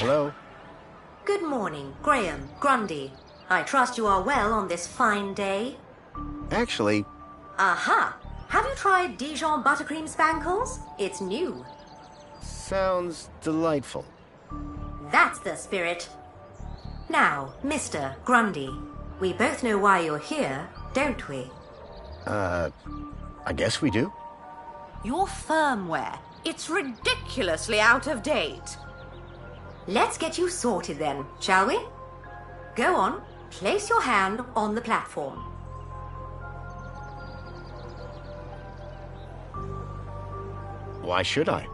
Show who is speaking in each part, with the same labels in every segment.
Speaker 1: Hello?
Speaker 2: Good morning, Graham, Grundy. I trust you are well on this fine day.
Speaker 1: Actually,
Speaker 2: Aha! Have you tried Dijon buttercream spankles? It's new.
Speaker 1: sounds delightful.
Speaker 2: That's the spirit. Now, Mr. Grundy, we both know why you're here, don't we?
Speaker 1: I guess we do.
Speaker 2: Your firmware. It's ridiculously out of date. Let's get you sorted then, shall we? Go on, place your hand on the platform.
Speaker 1: Why should I?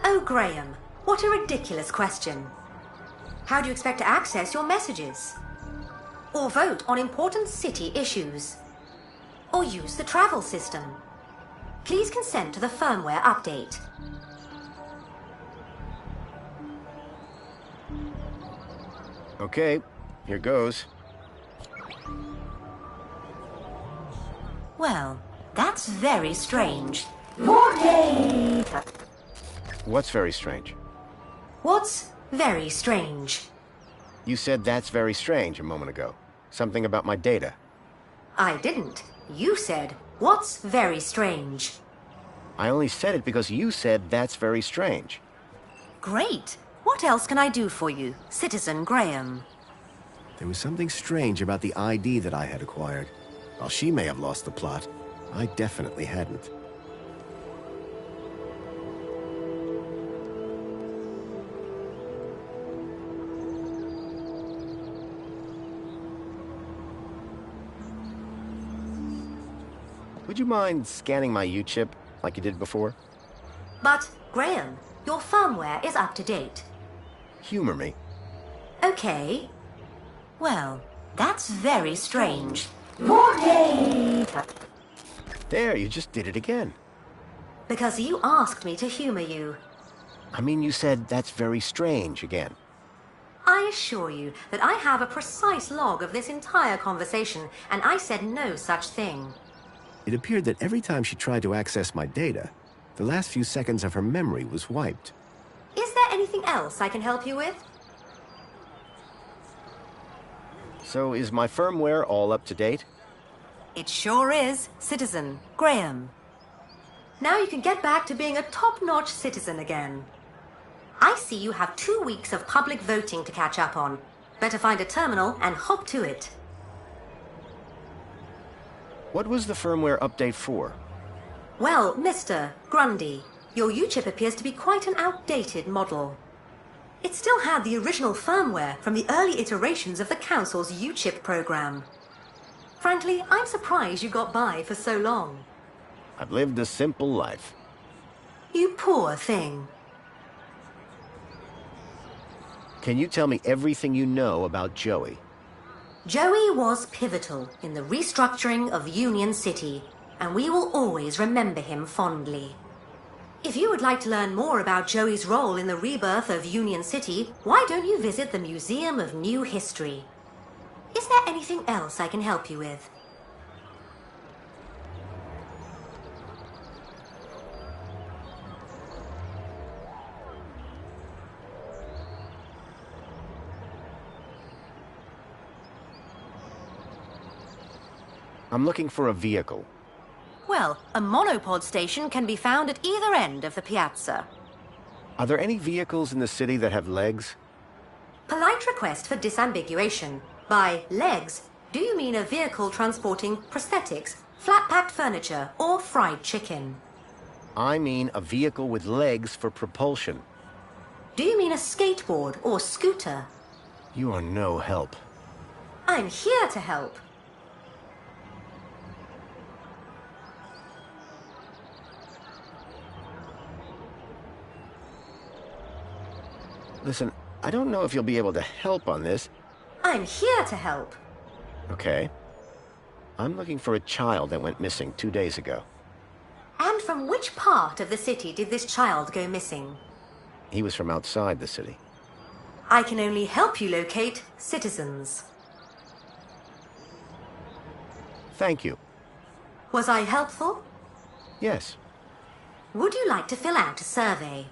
Speaker 2: Oh, Graham, what a ridiculous question. How do you expect to access your messages? Or vote on important city issues? Or use the travel system? Please consent to the firmware update.
Speaker 1: Okay, here goes.
Speaker 2: Well, that's very strange.
Speaker 1: What's very strange?
Speaker 2: What's very strange?
Speaker 1: You said that's very strange a moment ago. Something about my data.
Speaker 2: I didn't. You said, what's very strange?
Speaker 1: I only said it because you said that's very strange.
Speaker 2: Great. What else can I do for you, Citizen Graham?
Speaker 3: There was something strange about the ID that I had acquired. While she may have lost the plot, I definitely hadn't.
Speaker 1: Would you mind scanning my U-chip like you did before?
Speaker 2: But, Graham, your firmware is up to date.
Speaker 1: Humor me.
Speaker 2: Okay. Well, that's very strange.
Speaker 1: There, you just did it again.
Speaker 2: Because you asked me to humor you.
Speaker 1: I mean, you said that's very strange again.
Speaker 2: I assure you that I have a precise log of this entire conversation, and I said no such thing.
Speaker 3: It appeared that every time she tried to access my data, the last few seconds of her memory was wiped.
Speaker 2: Is there anything else I can help you with?
Speaker 1: So is my firmware all up to date?
Speaker 2: It sure is, Citizen Graham. Now you can get back to being a top-notch citizen again. I see you have 2 weeks of public voting to catch up on. Better find a terminal and hop to it.
Speaker 1: What was the firmware update for?
Speaker 2: Well, Mr. Grundy, your U-chip appears to be quite an outdated model. It still had the original firmware from the early iterations of the Council's U-chip program. Frankly, I'm surprised you got by for so long.
Speaker 1: I've lived a simple life.
Speaker 2: You poor thing.
Speaker 1: Can you tell me everything you know about Joey?
Speaker 2: Joey was pivotal in the restructuring of Union City, and we will always remember him fondly. If you would like to learn more about Joey's role in the rebirth of Union City, why don't you visit the Museum of New History? Is there anything else I can help you with?
Speaker 1: I'm looking for a vehicle.
Speaker 2: Well, a monopod station can be found at either end of the piazza.
Speaker 1: Are there any vehicles in the city that have legs?
Speaker 2: Polite request for disambiguation. By legs, do you mean a vehicle transporting prosthetics, flat-packed furniture, or fried chicken?
Speaker 1: I mean a vehicle with legs for propulsion.
Speaker 2: Do you mean a skateboard or scooter?
Speaker 1: You are no help.
Speaker 2: I'm here to help.
Speaker 1: Listen, I don't know if you'll be able to help on this.
Speaker 2: I'm here to help.
Speaker 1: Okay. I'm looking for a child that went missing 2 days ago.
Speaker 2: And from which part of the city did this child go missing?
Speaker 1: He was from outside the city.
Speaker 2: I can only help you locate citizens.
Speaker 1: Thank you.
Speaker 2: Was I helpful?
Speaker 1: Yes.
Speaker 2: Would you like to fill out a survey?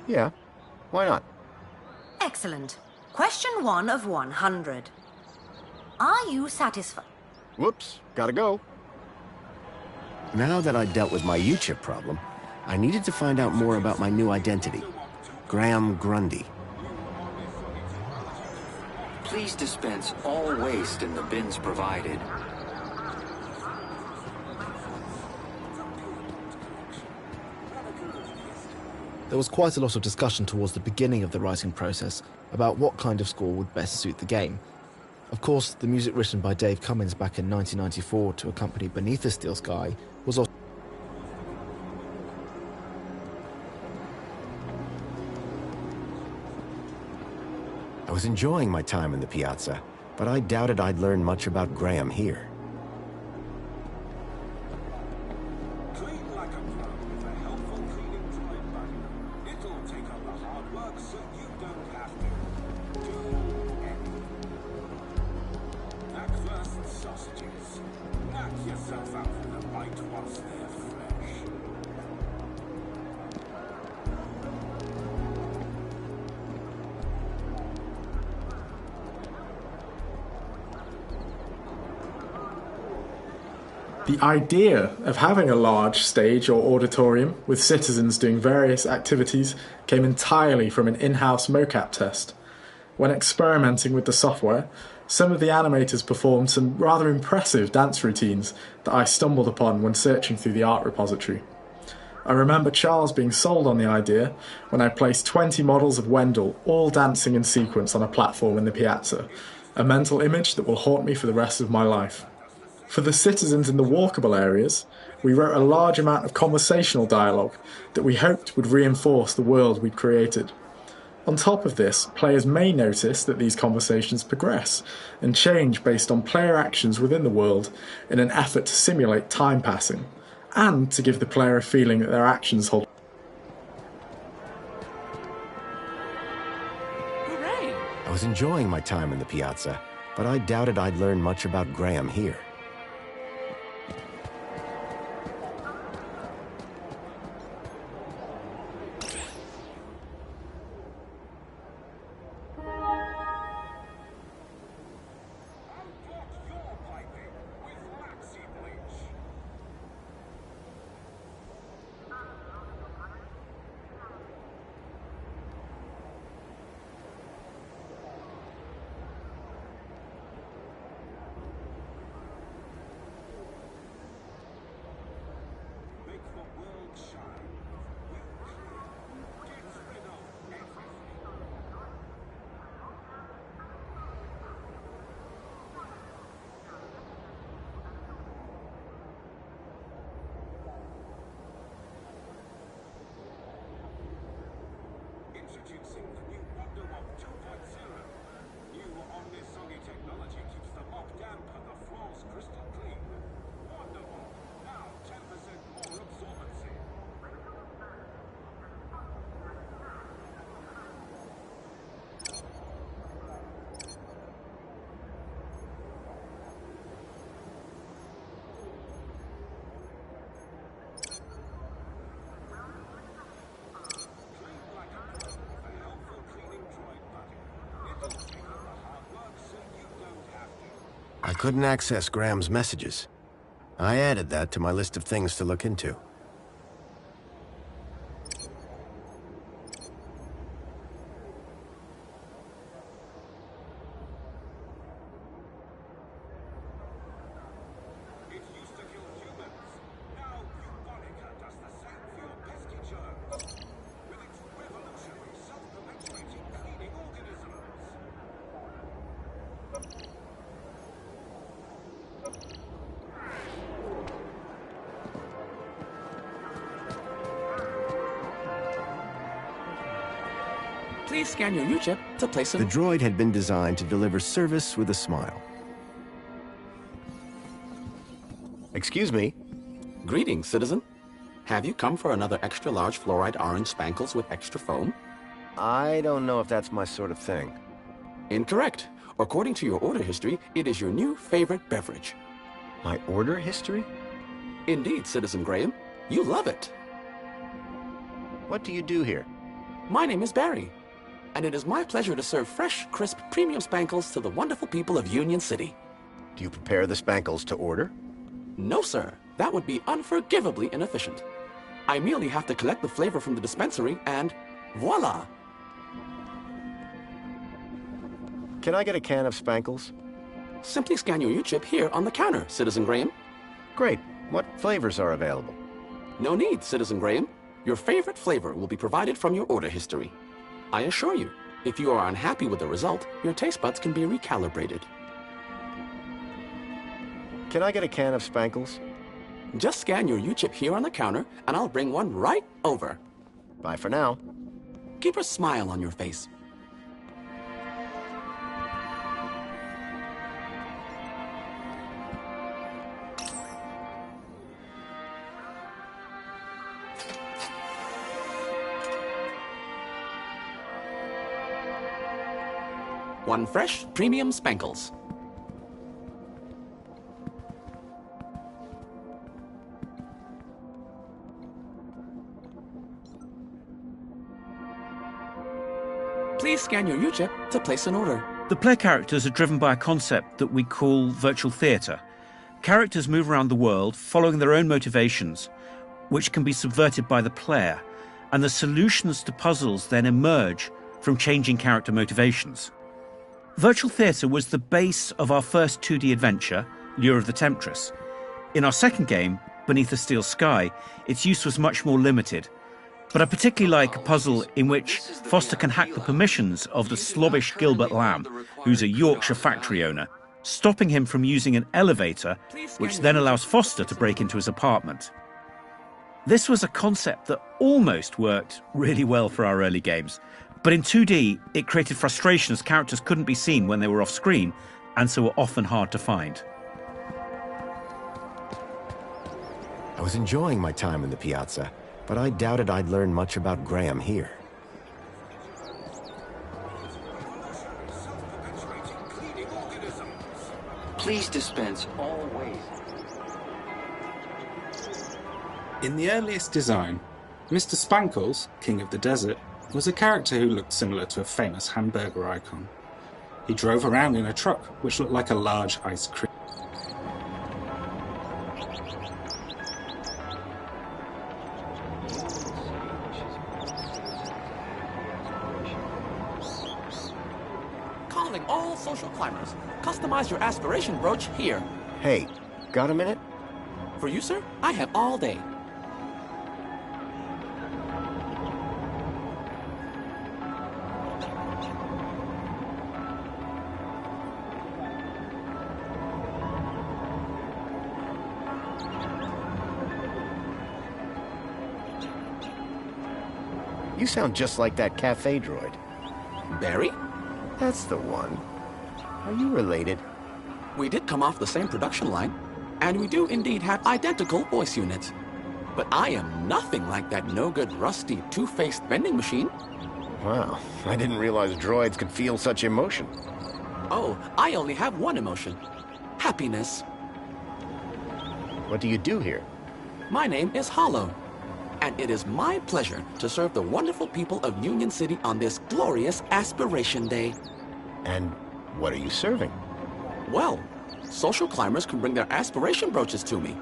Speaker 1: Yeah, why not?
Speaker 2: Excellent. Question 1 of 100. Are you satisfied?
Speaker 1: Whoops, gotta go.
Speaker 3: Now that I'd dealt with my U-chip problem, I needed to find out more about my new identity. Graham Grundy.
Speaker 4: Please dispense all waste in the bins provided.
Speaker 5: There was quite a lot of discussion towards the beginning of the writing process about what kind of score would best suit the game. Of course, the music written by Dave Cummins back in 1994 to accompany Beneath the Steel Sky was also
Speaker 3: I was enjoying my time in the piazza, but I doubted I'd learn much about Graham here.
Speaker 6: Clean like a pro with a helpful cleaning droid button. It'll take all the hard work so you don't have to do anything. Breakfast sausages. Knock yourself out for the bite whilst they're fresh.
Speaker 7: The idea of having a large stage or auditorium with citizens doing various activities came entirely from an in-house mocap test. When experimenting with the software, some of the animators performed some rather impressive dance routines that I stumbled upon when searching through the art repository. I remember Charles being sold on the idea when I placed 20 models of Wendell all dancing in sequence on a platform in the piazza, a mental image that will haunt me for the rest of my life. For the citizens in the walkable areas, we wrote a large amount of conversational dialogue that we hoped would reinforce the world we'd created. On top of this, players may notice that these conversations progress and change based on player actions within the world in an effort to simulate time passing, and to give the player a feeling that their actions hold.
Speaker 4: Hooray!
Speaker 3: I was enjoying my time in the piazza, but I doubted I'd learn much about Graham here.
Speaker 6: Introducing the new WonderWalk 2.0. New omnisoggy technology keeps the mop damp and the floors crystal clean. WonderWalk, now 10% more absorbency.
Speaker 3: I couldn't access Graham's messages. I added that to my list of things to look into.
Speaker 6: It used to kill humans. Now Eubonica does the same for your pesky germs. With its revolutionary self-perpetuating cleaning organisms.
Speaker 4: Please scan your U-chip to place
Speaker 3: The
Speaker 4: some...
Speaker 3: droid had been designed to deliver service with a smile.
Speaker 1: Excuse me?
Speaker 4: Greetings, citizen. Have you come for another extra-large fluoride orange spankles with extra foam?
Speaker 1: I don't know if that's my sort of thing.
Speaker 4: Incorrect. According to your order history, it is your new favorite beverage.
Speaker 1: My order history?
Speaker 4: Indeed, Citizen Graham. You love it.
Speaker 1: What do you do here?
Speaker 4: My name is Barry, and it is my pleasure to serve fresh, crisp, premium spankles to the wonderful people of Union City.
Speaker 1: Do you prepare the spankles to order?
Speaker 4: No, sir. That would be unforgivably inefficient. I merely have to collect the flavor from the dispensary and voila!
Speaker 1: Can I get a can of spankles?
Speaker 4: Simply scan your U-chip here on the counter, Citizen Graham.
Speaker 1: Great. What flavors are available?
Speaker 4: No need, Citizen Graham. Your favorite flavor will be provided from your order history. I assure you, if you are unhappy with the result, your taste buds can be recalibrated.
Speaker 1: Can I get a can of spankles?
Speaker 4: Just scan your U-chip here on the counter, and I'll bring one right over.
Speaker 1: Bye for now.
Speaker 4: Keep a smile on your face. One fresh, premium spankles. Please scan your U-chip to place an order.
Speaker 8: The player characters are driven by a concept that we call virtual theatre. Characters move around the world following their own motivations, which can be subverted by the player, and the solutions to puzzles then emerge from changing character motivations. Virtual theatre was the base of our first 2D adventure, Lure of the Temptress. In our second game, Beneath the Steel Sky, its use was much more limited. But I particularly like a puzzle in which Foster can hack the permissions of the slobbish Gilbert Lamb, who's a Yorkshire factory owner, stopping him from using an elevator, which then allows Foster to break into his apartment. This was a concept that almost worked really well for our early games, but in 2D, it created frustration as characters couldn't be seen when they were off screen, and so were often hard to find.
Speaker 3: I was enjoying my time in the piazza, but I doubted I'd learn much about Graham here.
Speaker 9: Please dispense all waste.
Speaker 10: In the earliest design, Mr. Spankles, King of the Desert, was a character who looked similar to a famous hamburger icon. He drove around in a truck which looked like a large ice cream.
Speaker 4: Calling all social climbers. Customize your aspiration brooch here.
Speaker 1: Hey, got a minute?
Speaker 4: For you, sir, I have all day.
Speaker 1: You sound just like that cafe droid.
Speaker 4: Barry?
Speaker 1: That's the one. Are you related?
Speaker 4: We did come off the same production line, and we do indeed have identical voice units. But I am nothing like that no-good, rusty, two-faced vending machine.
Speaker 1: Wow, I didn't realize droids could feel such emotion.
Speaker 4: Oh, I only have one emotion. Happiness.
Speaker 1: What do you do here?
Speaker 4: My name is Hollow, and it is my pleasure to serve the wonderful people of Union City on this glorious Aspiration Day.
Speaker 1: And what are you serving?
Speaker 4: Well, social climbers can bring their aspiration brooches to me.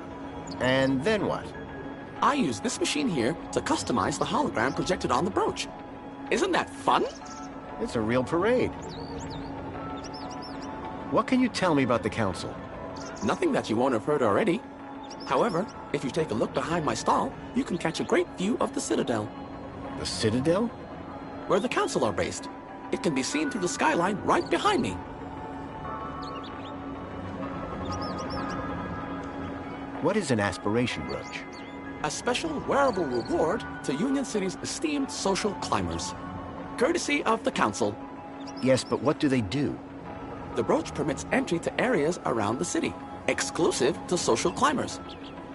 Speaker 1: And then what?
Speaker 4: I use this machine here to customize the hologram projected on the brooch. Isn't that fun?
Speaker 1: It's a real parade. What can you tell me about the council?
Speaker 4: Nothing that you won't have heard already. However, if you take a look behind my stall, you can catch a great view of the Citadel.
Speaker 1: The Citadel?
Speaker 4: Where the council are based. It can be seen through the skyline right behind me.
Speaker 1: What is an aspiration brooch?
Speaker 4: A special wearable reward to Union City's esteemed social climbers. Courtesy of the council.
Speaker 1: Yes, but what do they do?
Speaker 4: The brooch permits entry to areas around the city, exclusive to social climbers,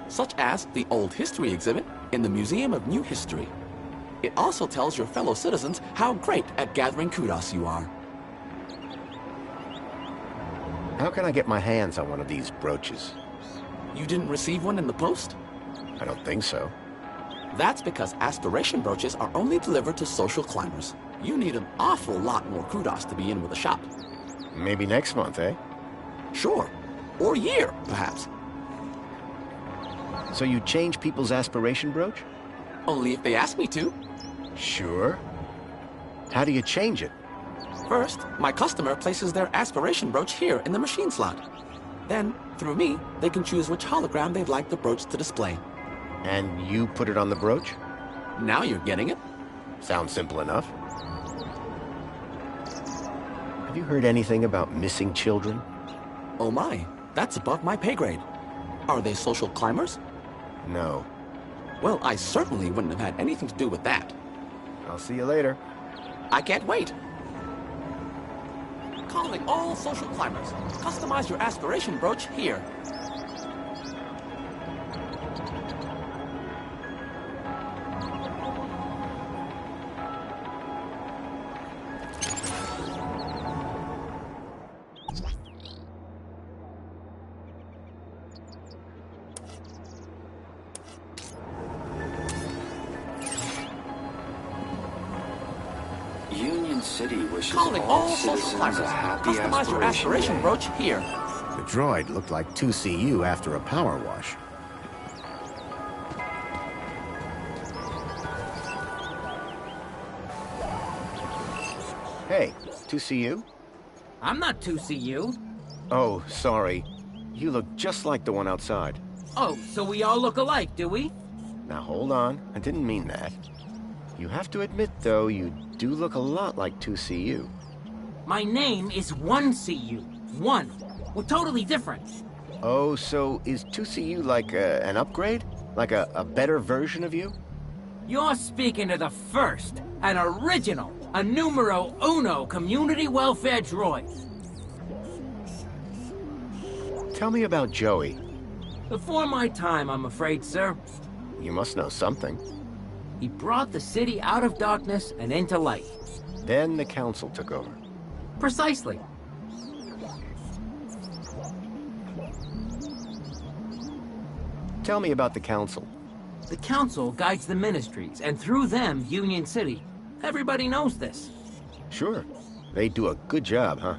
Speaker 4: such as the Old History exhibit in the Museum of New History. It also tells your fellow citizens how great at gathering kudos you are.
Speaker 1: How can I get my hands on one of these brooches?
Speaker 4: You didn't receive one in the post?
Speaker 1: I don't think so.
Speaker 4: That's because aspiration brooches are only delivered to social climbers. You need an awful lot more kudos to be in with a shop.
Speaker 1: Maybe next month, eh?
Speaker 4: Sure. Or year, perhaps.
Speaker 1: So you change people's aspiration brooch?
Speaker 4: Only if they ask me to.
Speaker 1: Sure. How do you change it?
Speaker 4: First, my customer places their aspiration brooch here in the machine slot. Then, through me, they can choose which hologram they'd like the brooch to display.
Speaker 1: And you put it on the brooch?
Speaker 4: Now you're getting it.
Speaker 1: Sounds simple enough. Have you heard anything about missing children?
Speaker 4: Oh my, that's above my pay grade. Are they social climbers?
Speaker 1: No.
Speaker 4: Well, I certainly wouldn't have had anything to do with that.
Speaker 1: I'll see you later.
Speaker 4: I can't wait. Calling all social climbers. Customize your aspiration brooch here.
Speaker 9: Union City wishes
Speaker 4: Calling all social
Speaker 9: citizens
Speaker 4: climbers.
Speaker 9: a happy
Speaker 4: Customize your aspiration
Speaker 9: day.
Speaker 4: brooch here.
Speaker 3: The droid looked like 2CU after a power wash.
Speaker 1: Hey, 2CU?
Speaker 11: I'm not 2CU.
Speaker 1: Oh, sorry. You look just like the one outside.
Speaker 11: Oh, so we all look alike, do we?
Speaker 1: Now hold on, I didn't mean that. You have to admit, though, you do look a lot like 2CU.
Speaker 11: My name is 1CU. 1. We're totally different.
Speaker 1: Oh, so is 2CU like an upgrade? Like a better version of you?
Speaker 11: You're speaking to the first, an original, a numero uno community welfare droid.
Speaker 1: Tell me about Joey.
Speaker 11: Before my time, I'm afraid, sir.
Speaker 1: You must know something.
Speaker 11: He brought the city out of darkness and into light.
Speaker 1: Then the council took over.
Speaker 11: Precisely.
Speaker 1: Tell me about the council.
Speaker 11: The council guides the ministries, and through them, Union City. Everybody knows this.
Speaker 1: Sure. They do a good job, huh?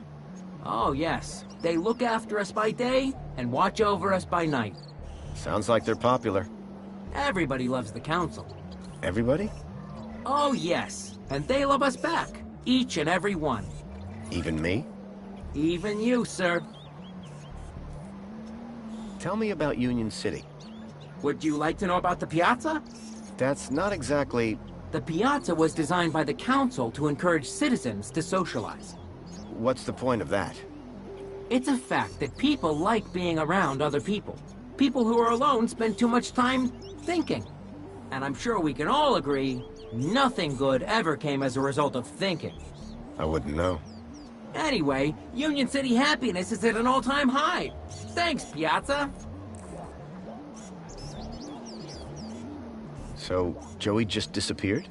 Speaker 11: Oh, yes. They look after us by day and watch over us by night.
Speaker 1: Sounds like they're popular.
Speaker 11: Everybody loves the council.
Speaker 1: Everybody?
Speaker 11: Oh, yes. And they love us back. Each and every one.
Speaker 1: Even me?
Speaker 11: Even you, sir.
Speaker 1: Tell me about Union City.
Speaker 11: Would you like to know about the piazza?
Speaker 1: That's not exactly...
Speaker 11: The piazza was designed by the council to encourage citizens to socialize.
Speaker 1: What's the point of that?
Speaker 11: It's a fact that people like being around other people. People who are alone spend too much time thinking. And I'm sure we can all agree, nothing good ever came as a result of thinking.
Speaker 1: I wouldn't know.
Speaker 11: Anyway, Union City happiness is at an all-time high. Thanks, Piazza.
Speaker 1: So, Joey just disappeared?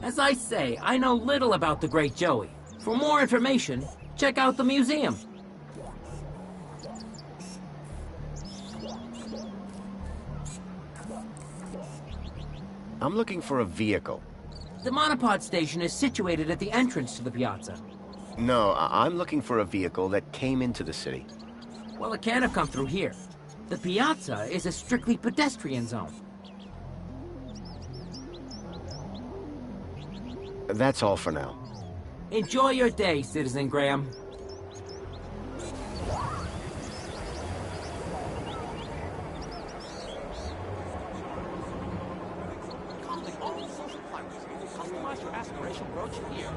Speaker 11: As I say, I know little about the great Joey. For more information, check out the museum.
Speaker 1: I'm looking for a vehicle.
Speaker 11: The monopod station is situated at the entrance to the piazza.
Speaker 1: No, I'm looking for a vehicle that came into the city.
Speaker 11: Well, it can't have come through here. The piazza is a strictly pedestrian zone.
Speaker 1: That's all for now.
Speaker 11: Enjoy your day, Citizen Graham.
Speaker 4: Calling all social climbers. Customize your aspiration brooch here.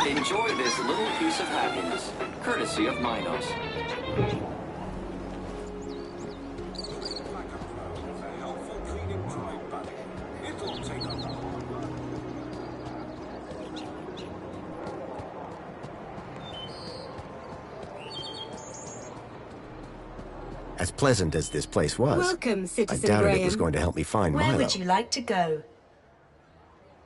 Speaker 9: Enjoy this little piece of happiness, courtesy of Minos.
Speaker 6: A helpful cleaning droid, buddy. It'll take a while.
Speaker 3: As pleasant as this place was,
Speaker 12: Welcome,
Speaker 3: I
Speaker 12: Citizen
Speaker 3: doubted
Speaker 12: Graham.
Speaker 3: it was going to help me find
Speaker 12: Where
Speaker 3: Milo.
Speaker 12: would you like to go?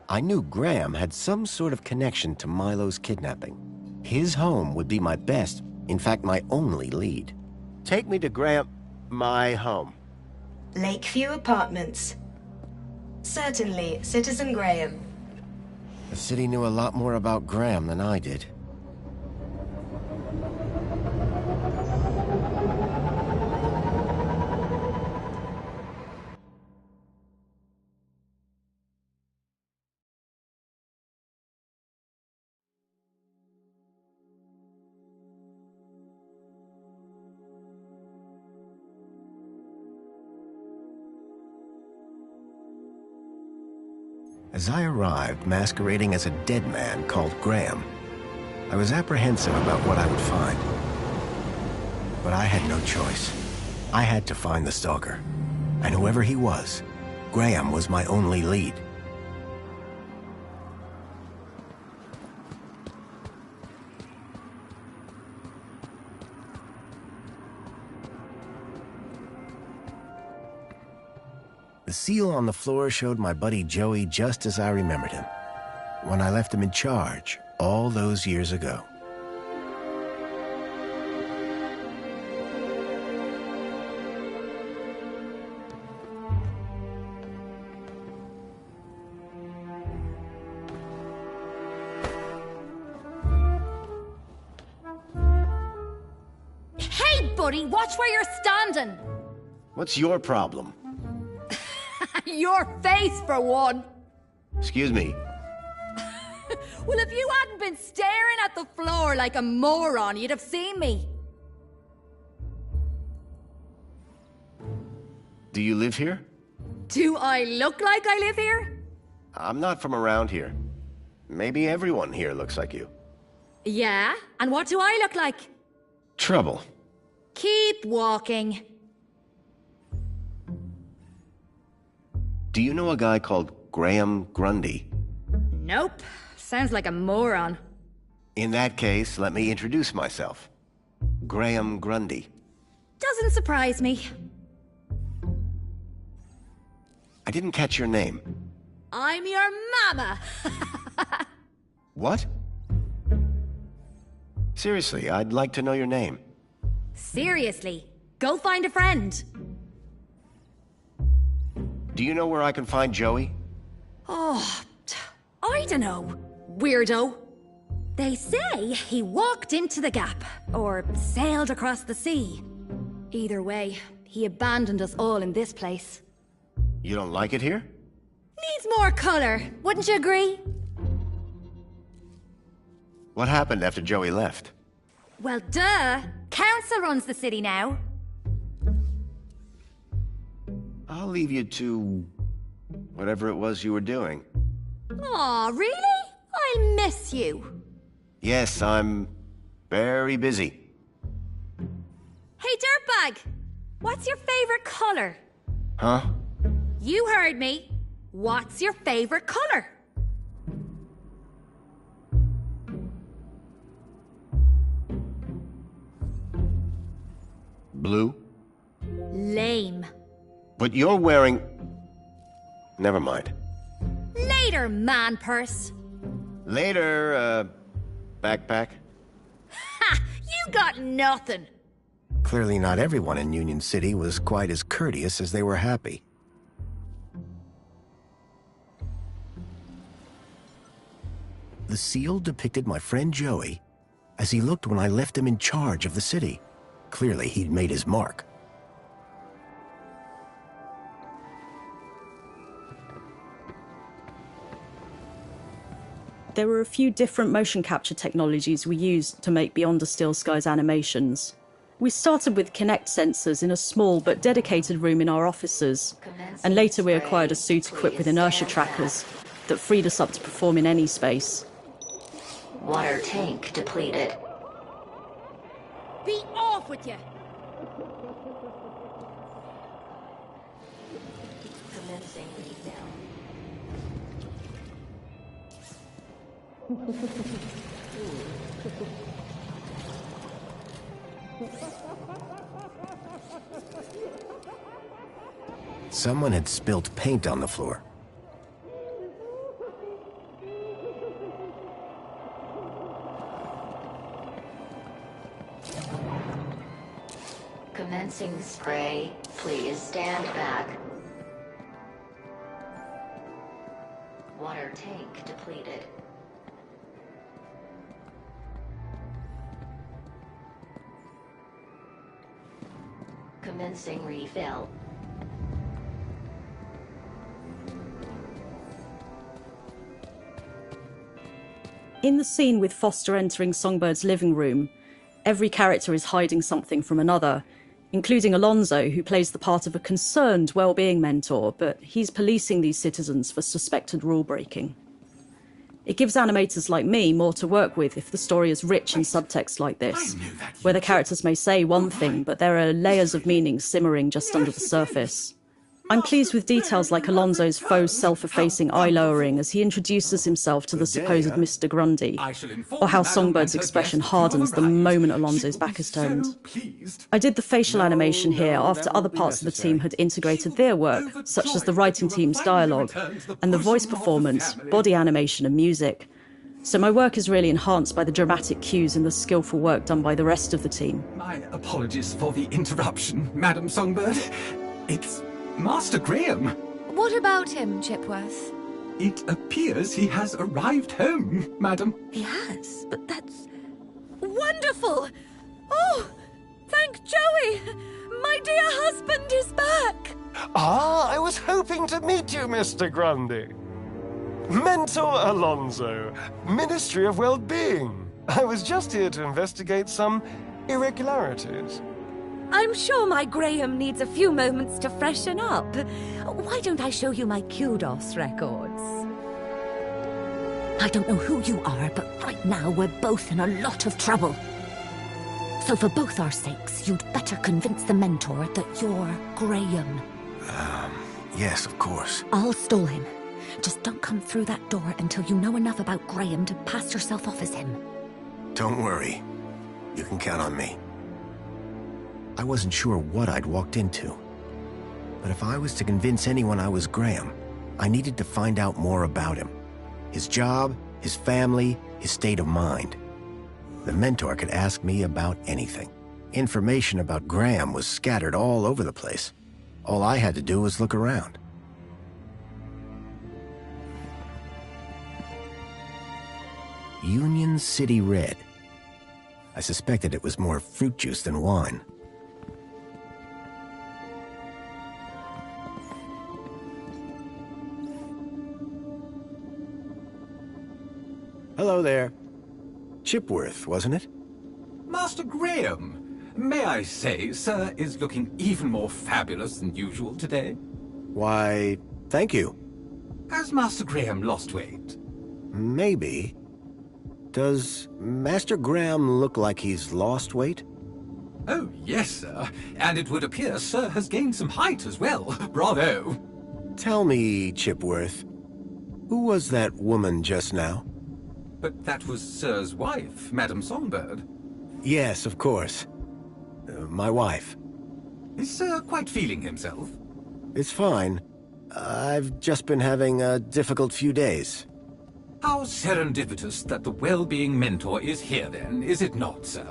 Speaker 3: I knew Graham had some sort of connection to Milo's kidnapping. His home would be my best, in fact, my only lead.
Speaker 1: Take me to Graham... my home.
Speaker 12: Lakeview Apartments. Certainly, Citizen Graham.
Speaker 3: The city knew a lot more about Graham than I did. As I arrived, masquerading as a dead man called Graham, I was apprehensive about what I would find. But I had no choice. I had to find the stalker. And whoever he was, Graham was my only lead. The seal on the floor showed my buddy Joey just as I remembered him, when I left him in charge all those years ago.
Speaker 13: Hey, buddy, watch where you're standing!
Speaker 1: What's your problem?
Speaker 13: Your face, for one!
Speaker 1: Excuse me.
Speaker 13: Well, if you hadn't been staring at the floor like a moron, you'd have seen me.
Speaker 1: Do you live here?
Speaker 13: Do I look like I live here?
Speaker 1: I'm not from around here. Maybe everyone here looks like you.
Speaker 13: Yeah? And what do I look like?
Speaker 1: Trouble.
Speaker 13: Keep walking.
Speaker 1: Do you know a guy called Graham Grundy?
Speaker 13: Nope. Sounds like a moron.
Speaker 1: In that case, let me introduce myself. Graham Grundy.
Speaker 13: Doesn't surprise me.
Speaker 1: I didn't catch your name.
Speaker 13: I'm your mama.
Speaker 1: What? Seriously, I'd like to know your name.
Speaker 13: Seriously, go find a friend.
Speaker 1: Do you know where I can find Joey?
Speaker 13: Oh, I don't know, weirdo. They say he walked into the gap, or sailed across the sea. Either way, he abandoned us all in this place.
Speaker 1: You don't like it here?
Speaker 13: Needs more color, wouldn't you agree?
Speaker 1: What happened after Joey left?
Speaker 13: Well, duh. Council runs the city now.
Speaker 1: I'll leave you to... whatever it was you were doing.
Speaker 13: Aw, really? I'll miss you.
Speaker 1: Yes, I'm... very busy.
Speaker 13: Hey, dirtbag! What's your favorite color?
Speaker 1: Huh?
Speaker 13: You heard me. What's your favorite color?
Speaker 1: Blue?
Speaker 13: Lame.
Speaker 1: But you're wearing... Never mind.
Speaker 13: Later, man purse.
Speaker 1: Later, backpack.
Speaker 13: Ha! You got nothing.
Speaker 3: Clearly not everyone in Union City was quite as courteous as they were happy. The seal depicted my friend Joey as he looked when I left him in charge of the city. Clearly he'd made his mark.
Speaker 14: There were a few different motion capture technologies we used to make Beyond the Still Skies animations. We started with Kinect sensors in a small but dedicated room in our offices, and later we acquired a suit equipped with inertia trackers that freed us up to perform in any space.
Speaker 2: Water tank depleted.
Speaker 13: Be off with you!
Speaker 2: Commencing retail.
Speaker 3: Someone had spilt paint on the floor.
Speaker 15: Commencing spray. Please stand back. Water tank depleted. Commencing refill.
Speaker 14: In the scene with Foster entering Songbird's living room, every character is hiding something from another, including Alonzo, who plays the part of a concerned well-being mentor, but he's policing these citizens for suspected rule-breaking. It gives animators like me more to work with if the story is rich in subtext like this, where the characters may say one thing, but there are layers of meaning simmering just under the surface. I'm pleased with details like Alonzo's faux self-effacing eye-lowering as he introduces himself to the supposed Mr. Grundy, or how Songbird's expression hardens the moment Alonzo's back is turned. I did the facial animation here after other parts of the team had integrated their work, such as the writing team's dialogue, and the voice performance, body animation and music. So my work is really enhanced by the dramatic cues and the skillful work done by the rest of the team.
Speaker 16: My apologies for the interruption, Madam Songbird. It's Master Graham.
Speaker 17: What about him, Chipworth?
Speaker 16: It appears he has arrived home, madam.
Speaker 17: He has? But that's wonderful! Oh, thank Joey! My dear husband is back!
Speaker 18: Ah, I was hoping to meet you, Mr. Grundy. Mentor Alonzo, Ministry of Well-Being. I was just here to investigate some irregularities.
Speaker 17: I'm sure my Graham needs a few moments to freshen up. Why don't I show you my kudos records? I don't know who you are, but right now we're both in a lot of trouble. So for both our sakes, you'd better convince the mentor that you're Graham.
Speaker 3: Yes, of course.
Speaker 17: I'll stall him. Just don't come through that door until you know enough about Graham to pass yourself off as him.
Speaker 3: Don't worry. You can count on me. I wasn't sure what I'd walked into. But if I was to convince anyone I was Graham, I needed to find out more about him. His job, his family, his state of mind. The mentor could ask me about anything. Information about Graham was scattered all over the place. All I had to do was look around. Union City Red. I suspected it was more fruit juice than wine. Hello there. Chipworth, wasn't it?
Speaker 16: Master Graham, may I say, sir is looking even more fabulous than usual today.
Speaker 3: Why, thank you.
Speaker 16: Has Master Graham lost weight?
Speaker 3: Maybe. Does Master Graham look like he's lost weight?
Speaker 16: Oh, yes, sir. And it would appear sir has gained some height as well. Bravo.
Speaker 3: Tell me, Chipworth, who was that woman just now?
Speaker 16: But that was sir's wife, Madam Songbird.
Speaker 3: Yes, of course. My wife.
Speaker 16: Is sir quite feeling himself?
Speaker 3: It's fine. I've just been having a difficult few days.
Speaker 16: How serendipitous that the well-being mentor is here then, is it not, sir?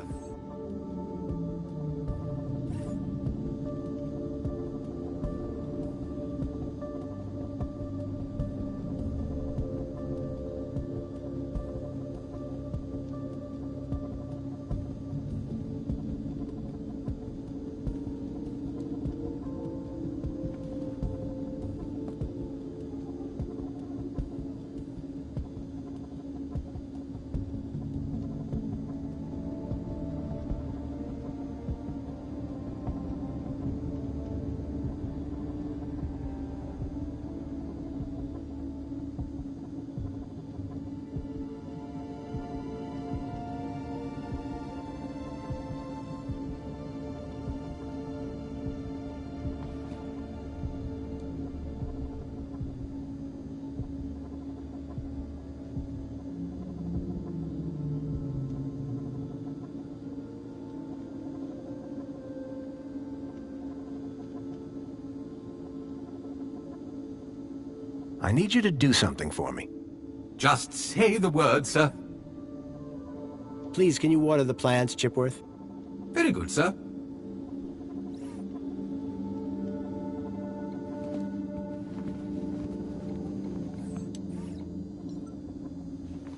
Speaker 3: I need you to do something for me.
Speaker 16: Just say the word, sir.
Speaker 3: Please, can you water the plants, Chipworth?
Speaker 16: Very good, sir.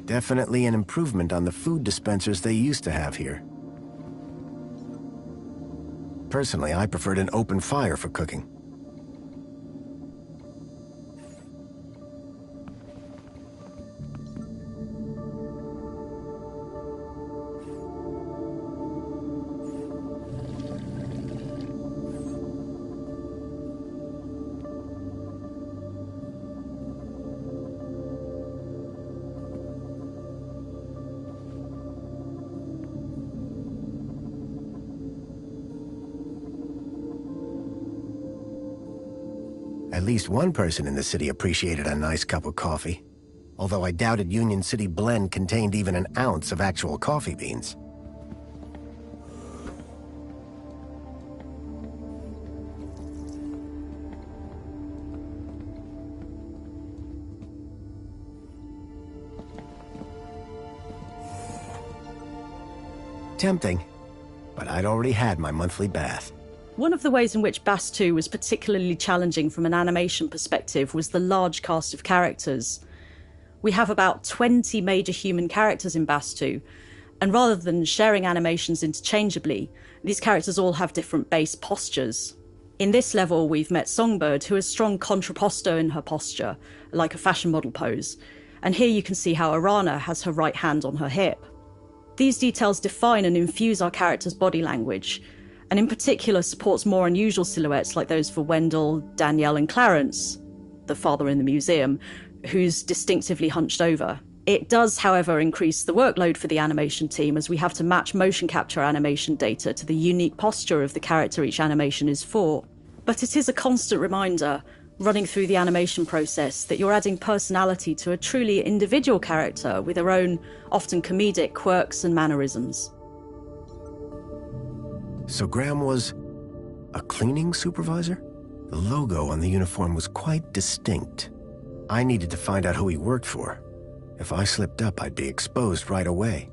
Speaker 3: Definitely an improvement on the food dispensers they used to have here. Personally, I preferred an open fire for cooking. At least one person in the city appreciated a nice cup of coffee, although I doubted Union City Blend contained even an ounce of actual coffee beans. Tempting, but I'd already had my monthly bath.
Speaker 14: One of the ways in which Bass 2 was particularly challenging from an animation perspective was the large cast of characters. We have about 20 major human characters in Bass 2, and rather than sharing animations interchangeably, these characters all have different base postures. In this level, we've met Songbird, who has strong contrapposto in her posture, like a fashion model pose, and here you can see how Arana has her right hand on her hip. These details define and infuse our characters' body language, and in particular supports more unusual silhouettes like those for Wendell, Danielle and Clarence, the father in the museum, who's distinctively hunched over. It does, however, increase the workload for the animation team as we have to match motion capture animation data to the unique posture of the character each animation is for. But it is a constant reminder, running through the animation process, that you're adding personality to a truly individual character with their own, often comedic quirks and mannerisms.
Speaker 3: So Graham was a cleaning supervisor? The logo on the uniform was quite distinct. I needed to find out who he worked for. If I slipped up, I'd be exposed right away.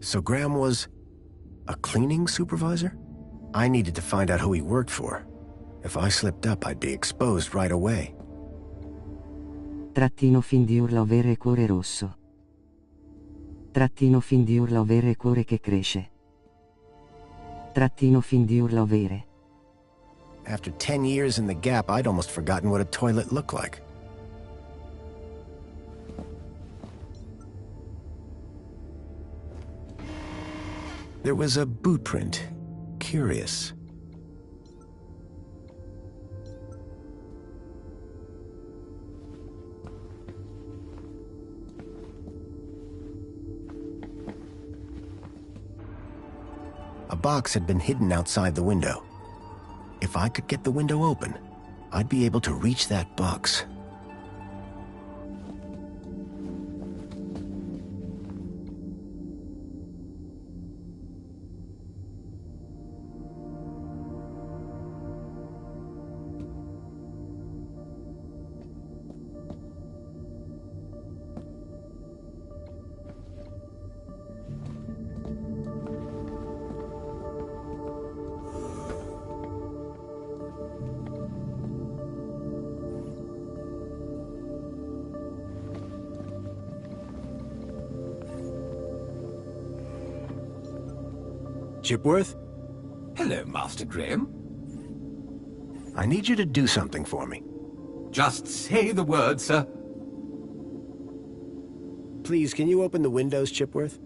Speaker 3: So Graham was a cleaning supervisor? I needed to find out who he worked for. If I slipped up, I'd be exposed right away.
Speaker 19: Trattino fin di urla overe cuore rosso. Trattino fin di urla overe cuore che cresce. Trattino fin di urla overe.
Speaker 3: After 10 years in the Gap, I'd almost forgotten what a toilet looked like. There was a boot print. Curious. A box had been hidden outside the window. If I could get the window open, I'd be able to reach that box. Chipworth?
Speaker 16: Hello, Master Graham.
Speaker 3: I need you to do something for me.
Speaker 16: Just say the word, sir.
Speaker 3: Please, can you open the windows, Chipworth?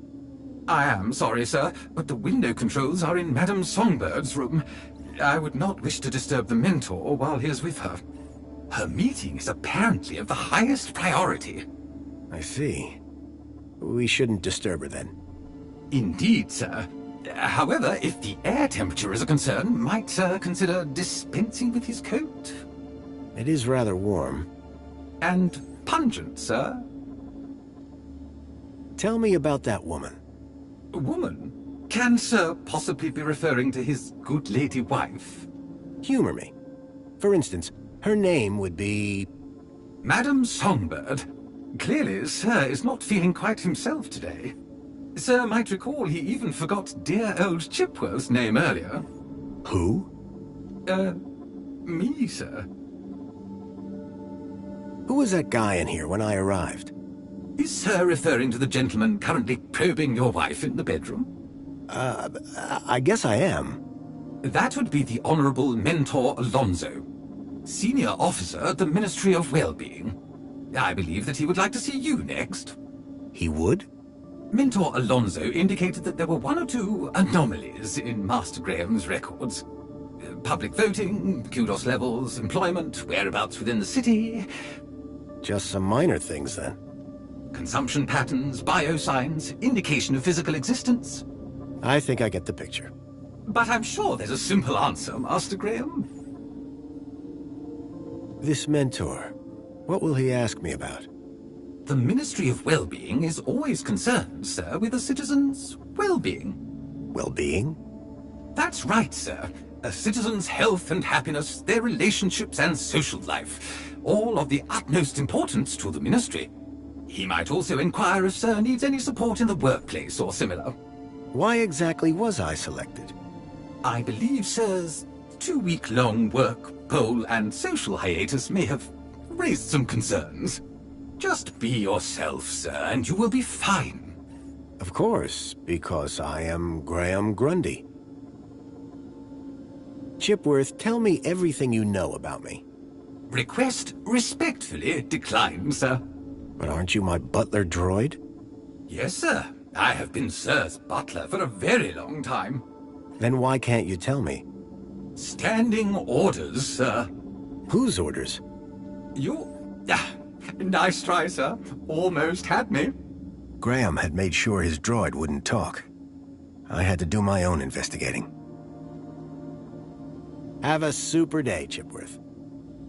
Speaker 16: I am sorry, sir, but the window controls are in Madame Songbird's room. I would not wish to disturb the mentor while he is with her. Her meeting is apparently of the highest priority.
Speaker 3: I see. We shouldn't disturb her then.
Speaker 16: Indeed, sir. However, if the air temperature is a concern, might Sir consider dispensing with his coat?
Speaker 3: It is rather warm.
Speaker 16: And pungent, sir?
Speaker 3: Tell me about that woman.
Speaker 16: Woman? Can Sir possibly be referring to his good lady wife?
Speaker 3: Humor me. For instance, her name would be...
Speaker 16: Madame Songbird. Clearly, Sir is not feeling quite himself today. Sir might recall he even forgot dear old Chipworth's name earlier.
Speaker 3: Who?
Speaker 16: Me, sir.
Speaker 3: Who was that guy in here when I arrived?
Speaker 16: Is Sir referring to the gentleman currently probing your wife in the bedroom?
Speaker 3: I guess I am.
Speaker 16: That would be the Honorable Mentor Alonso, Senior Officer at the Ministry of Well-Being. I believe that he would like to see you next.
Speaker 3: He would?
Speaker 16: Mentor Alonso indicated that there were one or two anomalies in Master Graham's records. Public voting, kudos levels, employment, whereabouts within the city.
Speaker 3: Just some minor things, then.
Speaker 16: Consumption patterns, biosigns, indication of physical existence.
Speaker 3: I think I get the picture.
Speaker 16: But I'm sure there's a simple answer, Master Graham.
Speaker 3: This mentor, what will he ask me about?
Speaker 16: The Ministry of Well-Being is always concerned, sir, with a citizen's well-being.
Speaker 3: Well-being?
Speaker 16: That's right, sir. A citizen's health and happiness, their relationships and social life, all of the utmost importance to the Ministry. He might also inquire if Sir needs any support in the workplace or similar.
Speaker 3: Why exactly was I selected?
Speaker 16: I believe Sir's 2-week-long work, poll, and social hiatus may have raised some concerns. Just be yourself, sir, and you will be fine.
Speaker 3: Of course, because I am Graham Grundy. Chipworth, tell me everything you know about me.
Speaker 16: Request respectfully declined, sir.
Speaker 3: But aren't you my butler droid?
Speaker 16: Yes, sir. I have been Sir's butler for a very long time.
Speaker 3: Then why can't you tell me?
Speaker 16: Standing orders, sir.
Speaker 3: Whose orders?
Speaker 16: You... nice try, sir. Almost had me.
Speaker 3: Graham had made sure his droid wouldn't talk. I had to do my own investigating. Have a super day, Chipworth.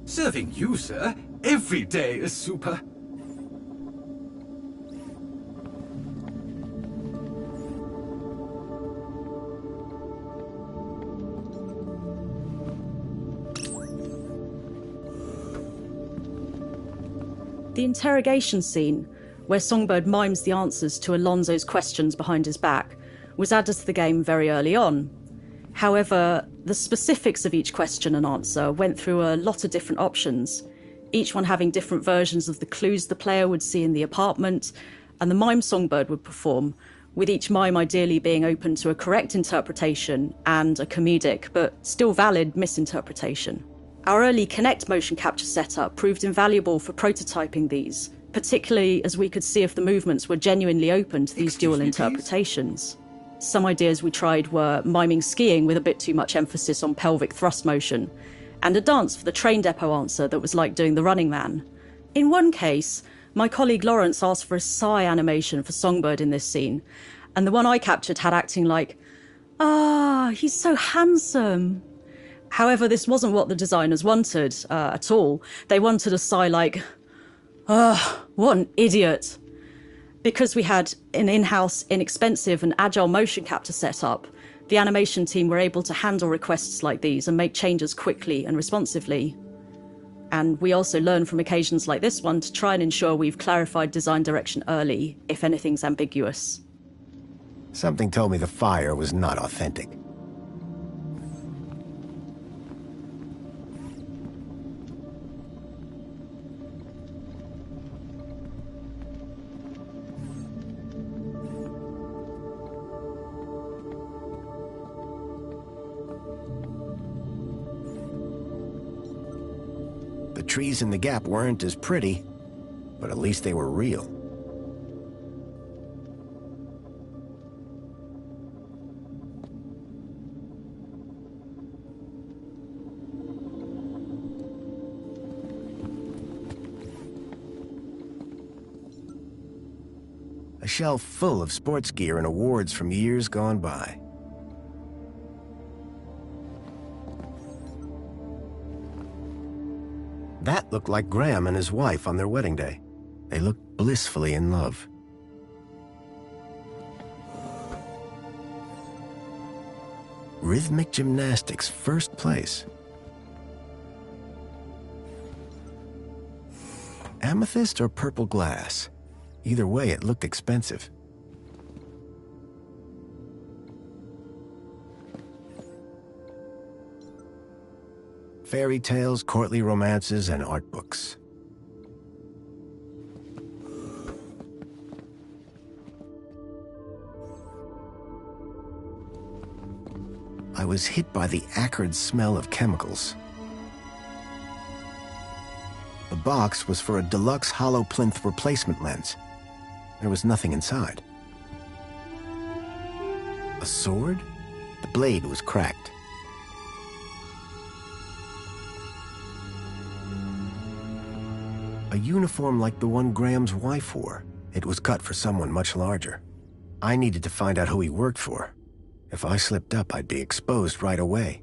Speaker 16: Serving you, sir. Every day is super.
Speaker 14: The interrogation scene where Songbird mimes the answers to Alonso's questions behind his back, was added to the game very early on. However, the specifics of each question and answer went through a lot of different options, each one having different versions of the clues the player would see in the apartment, and the mime Songbird would perform, with each mime ideally being open to a correct interpretation and a comedic, but still valid, misinterpretation. Our early Kinect motion capture setup proved invaluable for prototyping these, particularly as we could see if the movements were genuinely open to these dual interpretations. Some ideas we tried were miming skiing with a bit too much emphasis on pelvic thrust motion, and a dance for the train depot answer that was like doing the Running Man. In one case, my colleague Lawrence asked for a sigh animation for Songbird in this scene, and the one I captured had acting like, "Ah, he's so handsome." However, this wasn't what the designers wanted at all. They wanted a sigh like, "Ah, what an idiot." Because we had an in-house, inexpensive and agile motion capture setup, the animation team were able to handle requests like these and make changes quickly and responsively. And we also learn from occasions like this one to try and ensure we've clarified design direction early, if anything's ambiguous.
Speaker 3: Something told me the fire was not authentic. The trees in the gap weren't as pretty, but at least they were real. A shelf full of sports gear and awards from years gone by. That looked like Graham and his wife on their wedding day. They looked blissfully in love. Rhythmic gymnastics, first place. Amethyst or purple glass? Either way, it looked expensive. Fairy tales, courtly romances, and art books. I was hit by the acrid smell of chemicals. The box was for a deluxe hollow plinth replacement lens. There was nothing inside. A sword? The blade was cracked. A uniform like the one Graham's wife wore. It was cut for someone much larger. I needed to find out who he worked for. If I slipped up, I'd be exposed right away.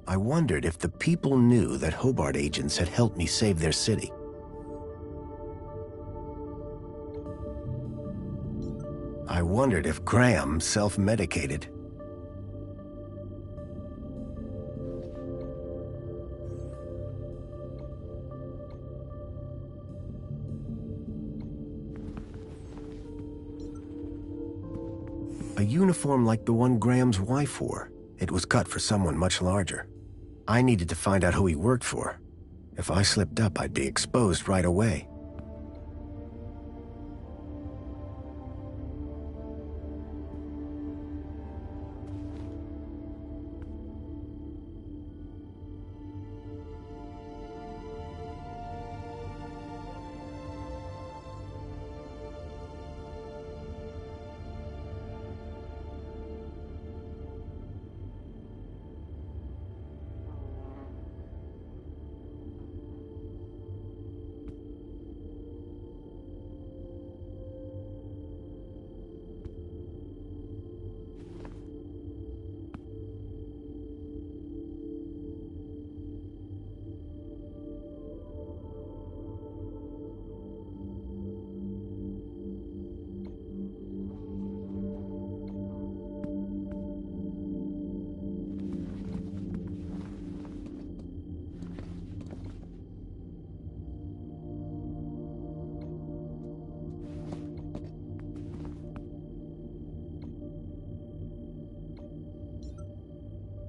Speaker 3: I wondered if the people knew that Hobart agents had helped me save their city. I wondered if Graham self-medicated. A uniform like the one Graham's wife wore. It was cut for someone much larger. I needed to find out who he worked for. If I slipped up, I'd be exposed right away.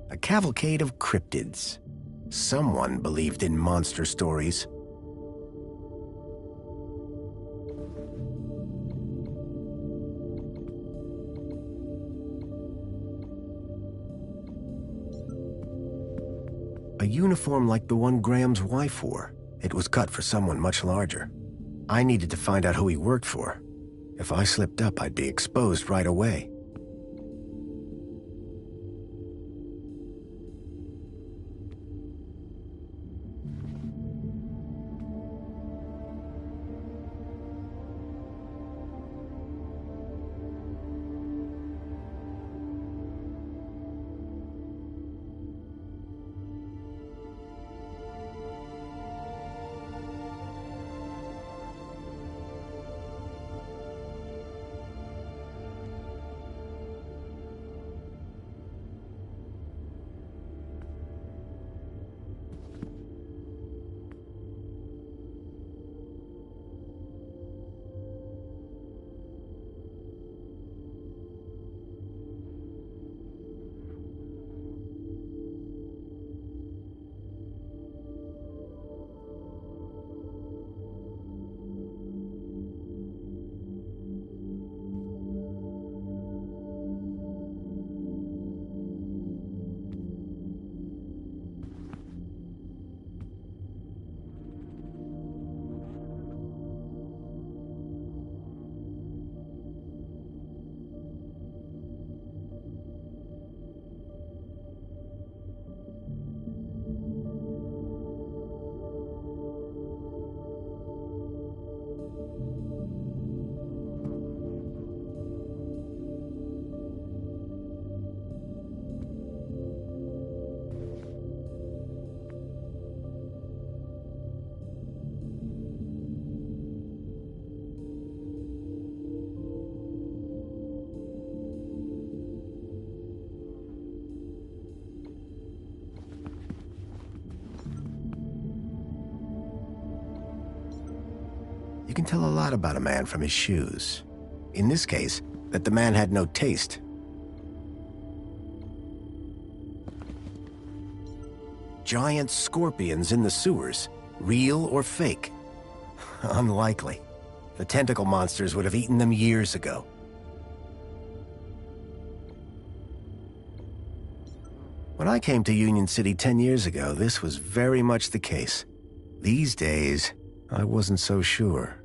Speaker 3: A cavalcade of cryptids. Someone believed in monster stories. A uniform like the one Graham's wife wore. It was cut for someone much larger. I needed to find out who he worked for. If I slipped up, I'd be exposed right away. You can tell a lot about a man from his shoes. In this case, that the man had no taste. Giant scorpions in the sewers, real or fake? Unlikely. The tentacle monsters would have eaten them years ago. When I came to Union City 10 years ago, this was very much the case. These days, I wasn't so sure.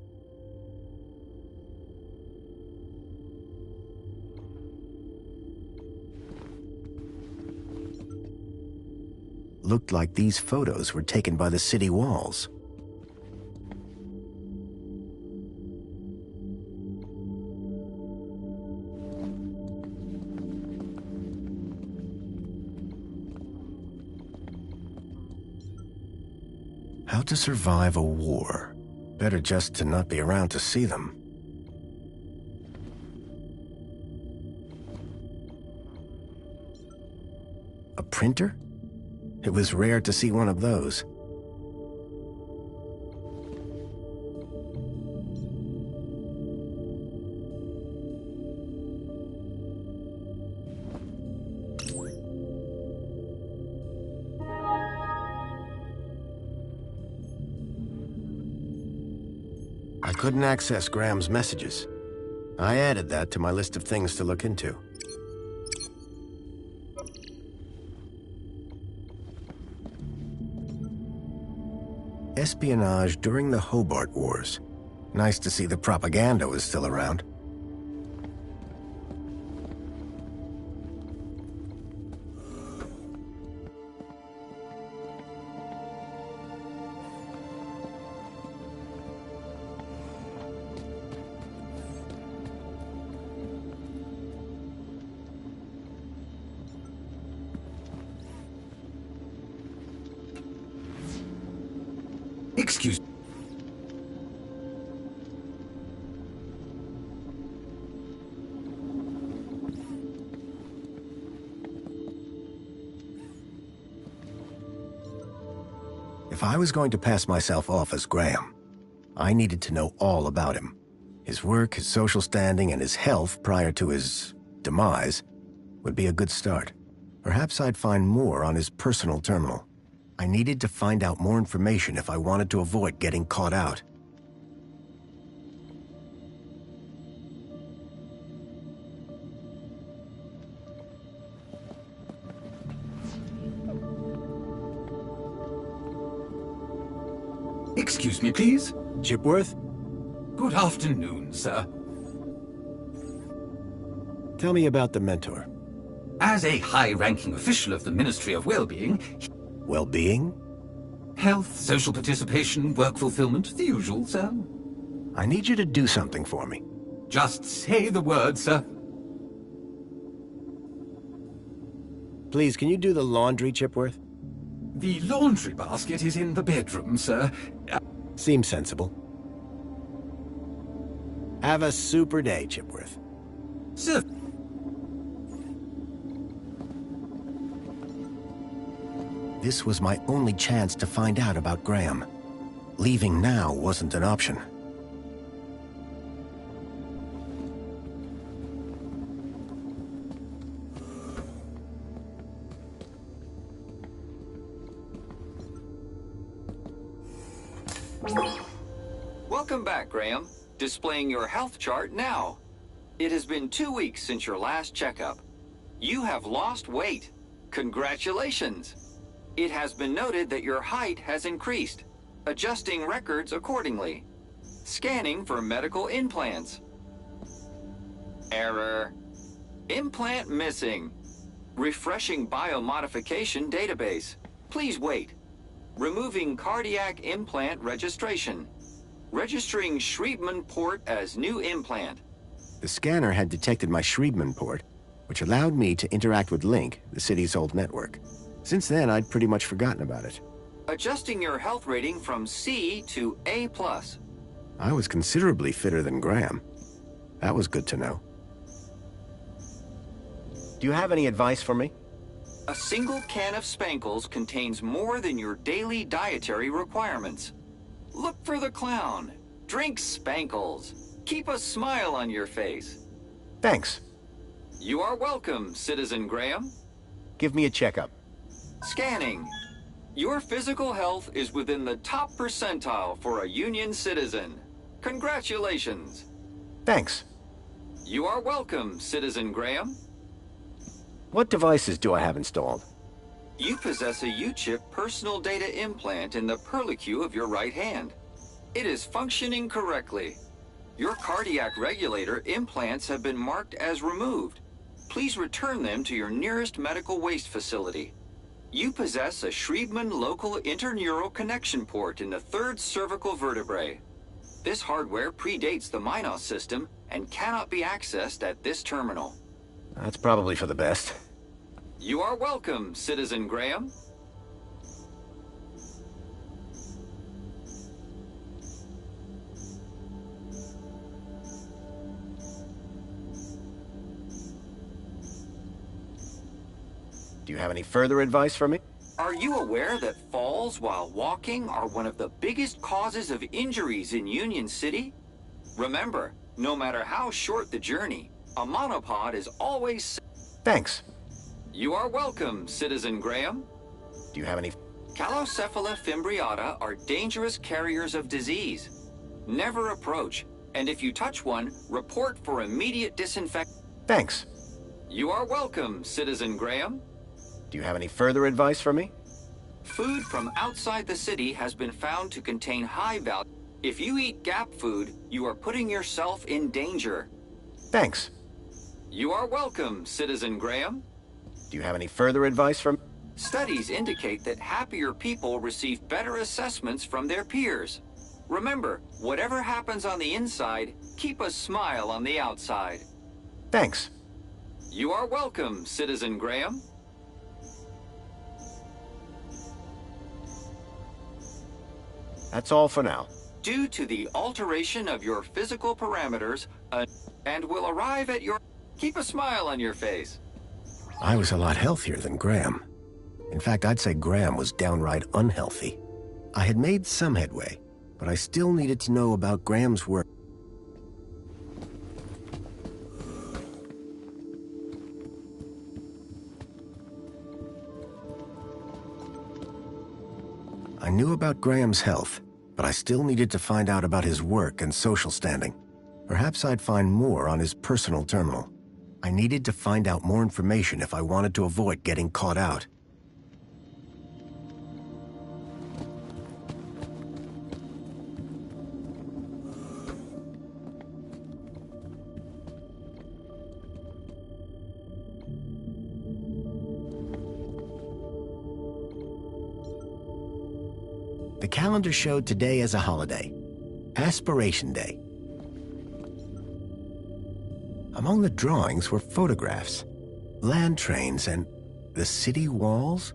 Speaker 3: Looked like these photos were taken by the city walls. How to survive a war. Better just to not be around to see them. A printer? It was rare to see one of those. I couldn't access Graham's messages. I added that to my list of things to look into. Espionage during the Hobart Wars. Nice to see the propaganda was still around.
Speaker 16: Excuse me.
Speaker 3: If I was going to pass myself off as Graham, I needed to know all about him. His work, his social standing, and his health prior to his demise would be a good start. Perhaps I'd find more on his personal terminal. I needed to find out more information if I wanted to avoid getting caught out.
Speaker 16: Excuse me, please.
Speaker 3: Chipworth?
Speaker 16: Good afternoon, sir.
Speaker 3: Tell me about the mentor.
Speaker 16: As a high-ranking official of the Ministry of Well-being...
Speaker 3: Well-being?
Speaker 16: Health, social participation, work fulfillment, the usual, sir.
Speaker 3: I need you to do something for me.
Speaker 16: Just say the word, sir.
Speaker 3: Please, can you do the laundry, Chipworth?
Speaker 16: The laundry basket is in the bedroom, sir.
Speaker 3: Seems sensible. Have a super day, Chipworth.
Speaker 16: Sir.
Speaker 3: This was my only chance to find out about Graham. Leaving now wasn't an option.
Speaker 9: Welcome back, Graham. Displaying your health chart now. It has been 2 weeks since your last checkup. You have lost weight. Congratulations. It has been noted that your height has increased. Adjusting records accordingly. Scanning for medical implants. Error. Implant missing. Refreshing biomodification database. Please wait. Removing cardiac implant registration. Registering Schriebman port as new implant.
Speaker 3: The scanner had detected my Schriebman port, which allowed me to interact with Link, the city's old network. Since then, I'd pretty much forgotten about it.
Speaker 9: Adjusting your health rating from C to A+.
Speaker 3: I was considerably fitter than Graham. That was good to know.
Speaker 1: Do you have any advice for me?
Speaker 9: A single can of Spankles contains more than your daily dietary requirements. Look for the clown. Drink Spankles. Keep a smile on your face.
Speaker 1: Thanks.
Speaker 9: You are welcome, Citizen Graham.
Speaker 1: Give me a checkup.
Speaker 9: Scanning. Your physical health is within the top percentile for a Union citizen. Congratulations.
Speaker 1: Thanks.
Speaker 9: You are welcome, Citizen Graham.
Speaker 1: What devices do I have installed?
Speaker 9: You possess a U-chip personal data implant in the perlicue of your right hand. It is functioning correctly. Your cardiac regulator implants have been marked as removed. Please return them to your nearest medical waste facility. You possess a Schriebman local interneural connection port in the third cervical vertebrae. This hardware predates the MINOS system and cannot be accessed at this terminal.
Speaker 1: That's probably for the best.
Speaker 9: You are welcome, Citizen Graham.
Speaker 1: Do you have any further advice for me?
Speaker 9: Are you aware that falls while walking are one of the biggest causes of injuries in Union City? Remember, no matter how short the journey, a monopod is always...
Speaker 1: Thanks.
Speaker 9: You are welcome, Citizen Graham.
Speaker 1: Do you have any...
Speaker 9: Calocephala fimbriata are dangerous carriers of disease. Never approach, and if you touch one, report for immediate disinfection.
Speaker 1: Thanks.
Speaker 9: You are welcome, Citizen Graham.
Speaker 1: Do you have any further advice for me?
Speaker 9: Food from outside the city has been found to contain high value. If you eat Gap food, you are putting yourself in danger.
Speaker 1: Thanks.
Speaker 9: You are welcome, Citizen Graham.
Speaker 1: Do you have any further advice for me?
Speaker 9: Studies indicate that happier people receive better assessments from their peers. Remember, whatever happens on the inside, keep a smile on the outside.
Speaker 1: Thanks.
Speaker 9: You are welcome, Citizen Graham.
Speaker 1: That's all for now.
Speaker 9: Due to the alteration of your physical parameters, and will arrive at your... Keep a smile on your face.
Speaker 3: I was a lot healthier than Graham. In fact, I'd say Graham was downright unhealthy. I had made some headway, but I still needed to know about Graham's work. I knew about Graham's health, but I still needed to find out about his work and social standing. Perhaps I'd find more on his personal terminal. I needed to find out more information if I wanted to avoid getting caught out. The calendar showed today as a holiday, Aspiration Day. Among the drawings were photographs, land trains, and the city walls.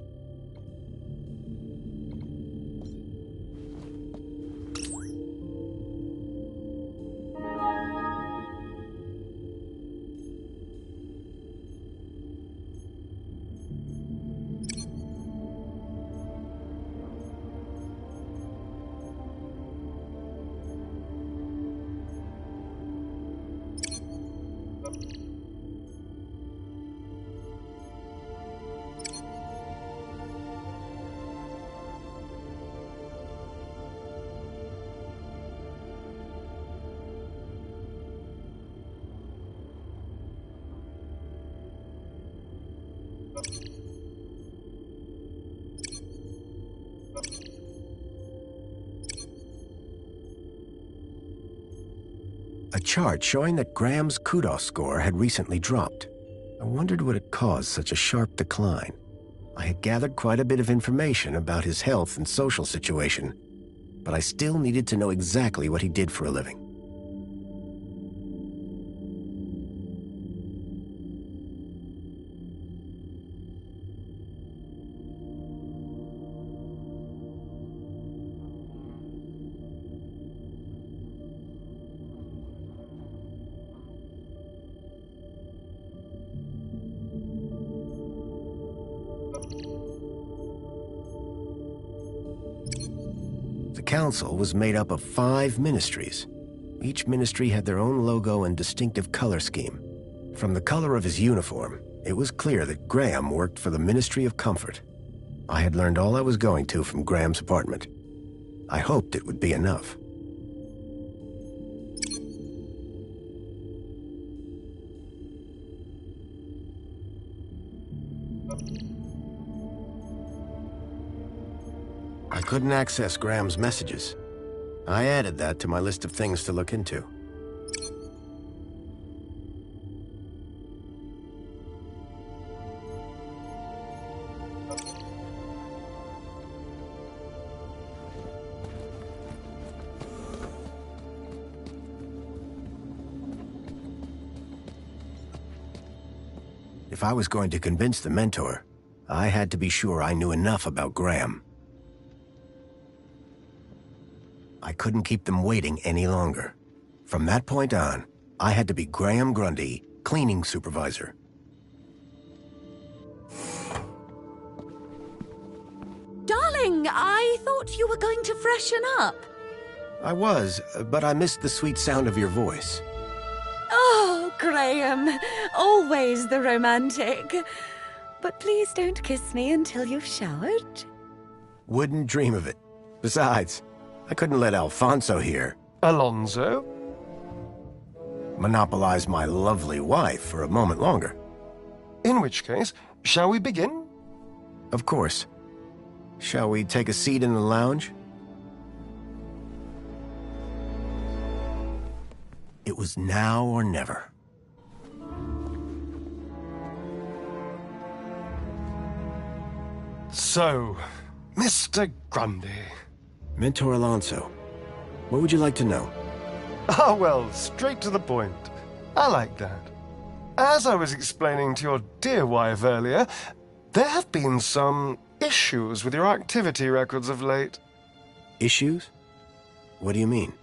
Speaker 3: A chart showing that Graham's kudos score had recently dropped. I wondered what had caused such a sharp decline. I had gathered quite a bit of information about his health and social situation, but I still needed to know exactly what he did for a living. The council was made up of 5 ministries. Each ministry had their own logo and distinctive color scheme. From the color of his uniform, it was clear that Graham worked for the Ministry of Comfort. I had learned all I was going to from Graham's apartment. I hoped it would be enough. I couldn't access Graham's messages. I added that to my list of things to look into. If I was going to convince the mentor, I had to be sure I knew enough about Graham. I couldn't keep them waiting any longer. From that point on, I had to be Graham Grundy, cleaning supervisor.
Speaker 17: Darling, I thought you were going to freshen up.
Speaker 3: I was, but I missed the sweet sound of your voice.
Speaker 17: Oh, Graham, always the romantic. But please don't kiss me until you've showered.
Speaker 3: Wouldn't dream of it. Besides, I couldn't let Alfonso here.
Speaker 18: Alonso?
Speaker 3: Monopolize my lovely wife for a moment longer.
Speaker 18: In which case, shall we begin?
Speaker 3: Of course. Shall we take a seat in the lounge? It was now or never.
Speaker 18: So, Mr. Grundy.
Speaker 3: Mentor Alonso, what would you like to know?
Speaker 18: Ah, well, straight to the point. I like that. As I was explaining to your dear wife earlier, there have been some issues with your activity records of late.
Speaker 3: Issues? What do you mean?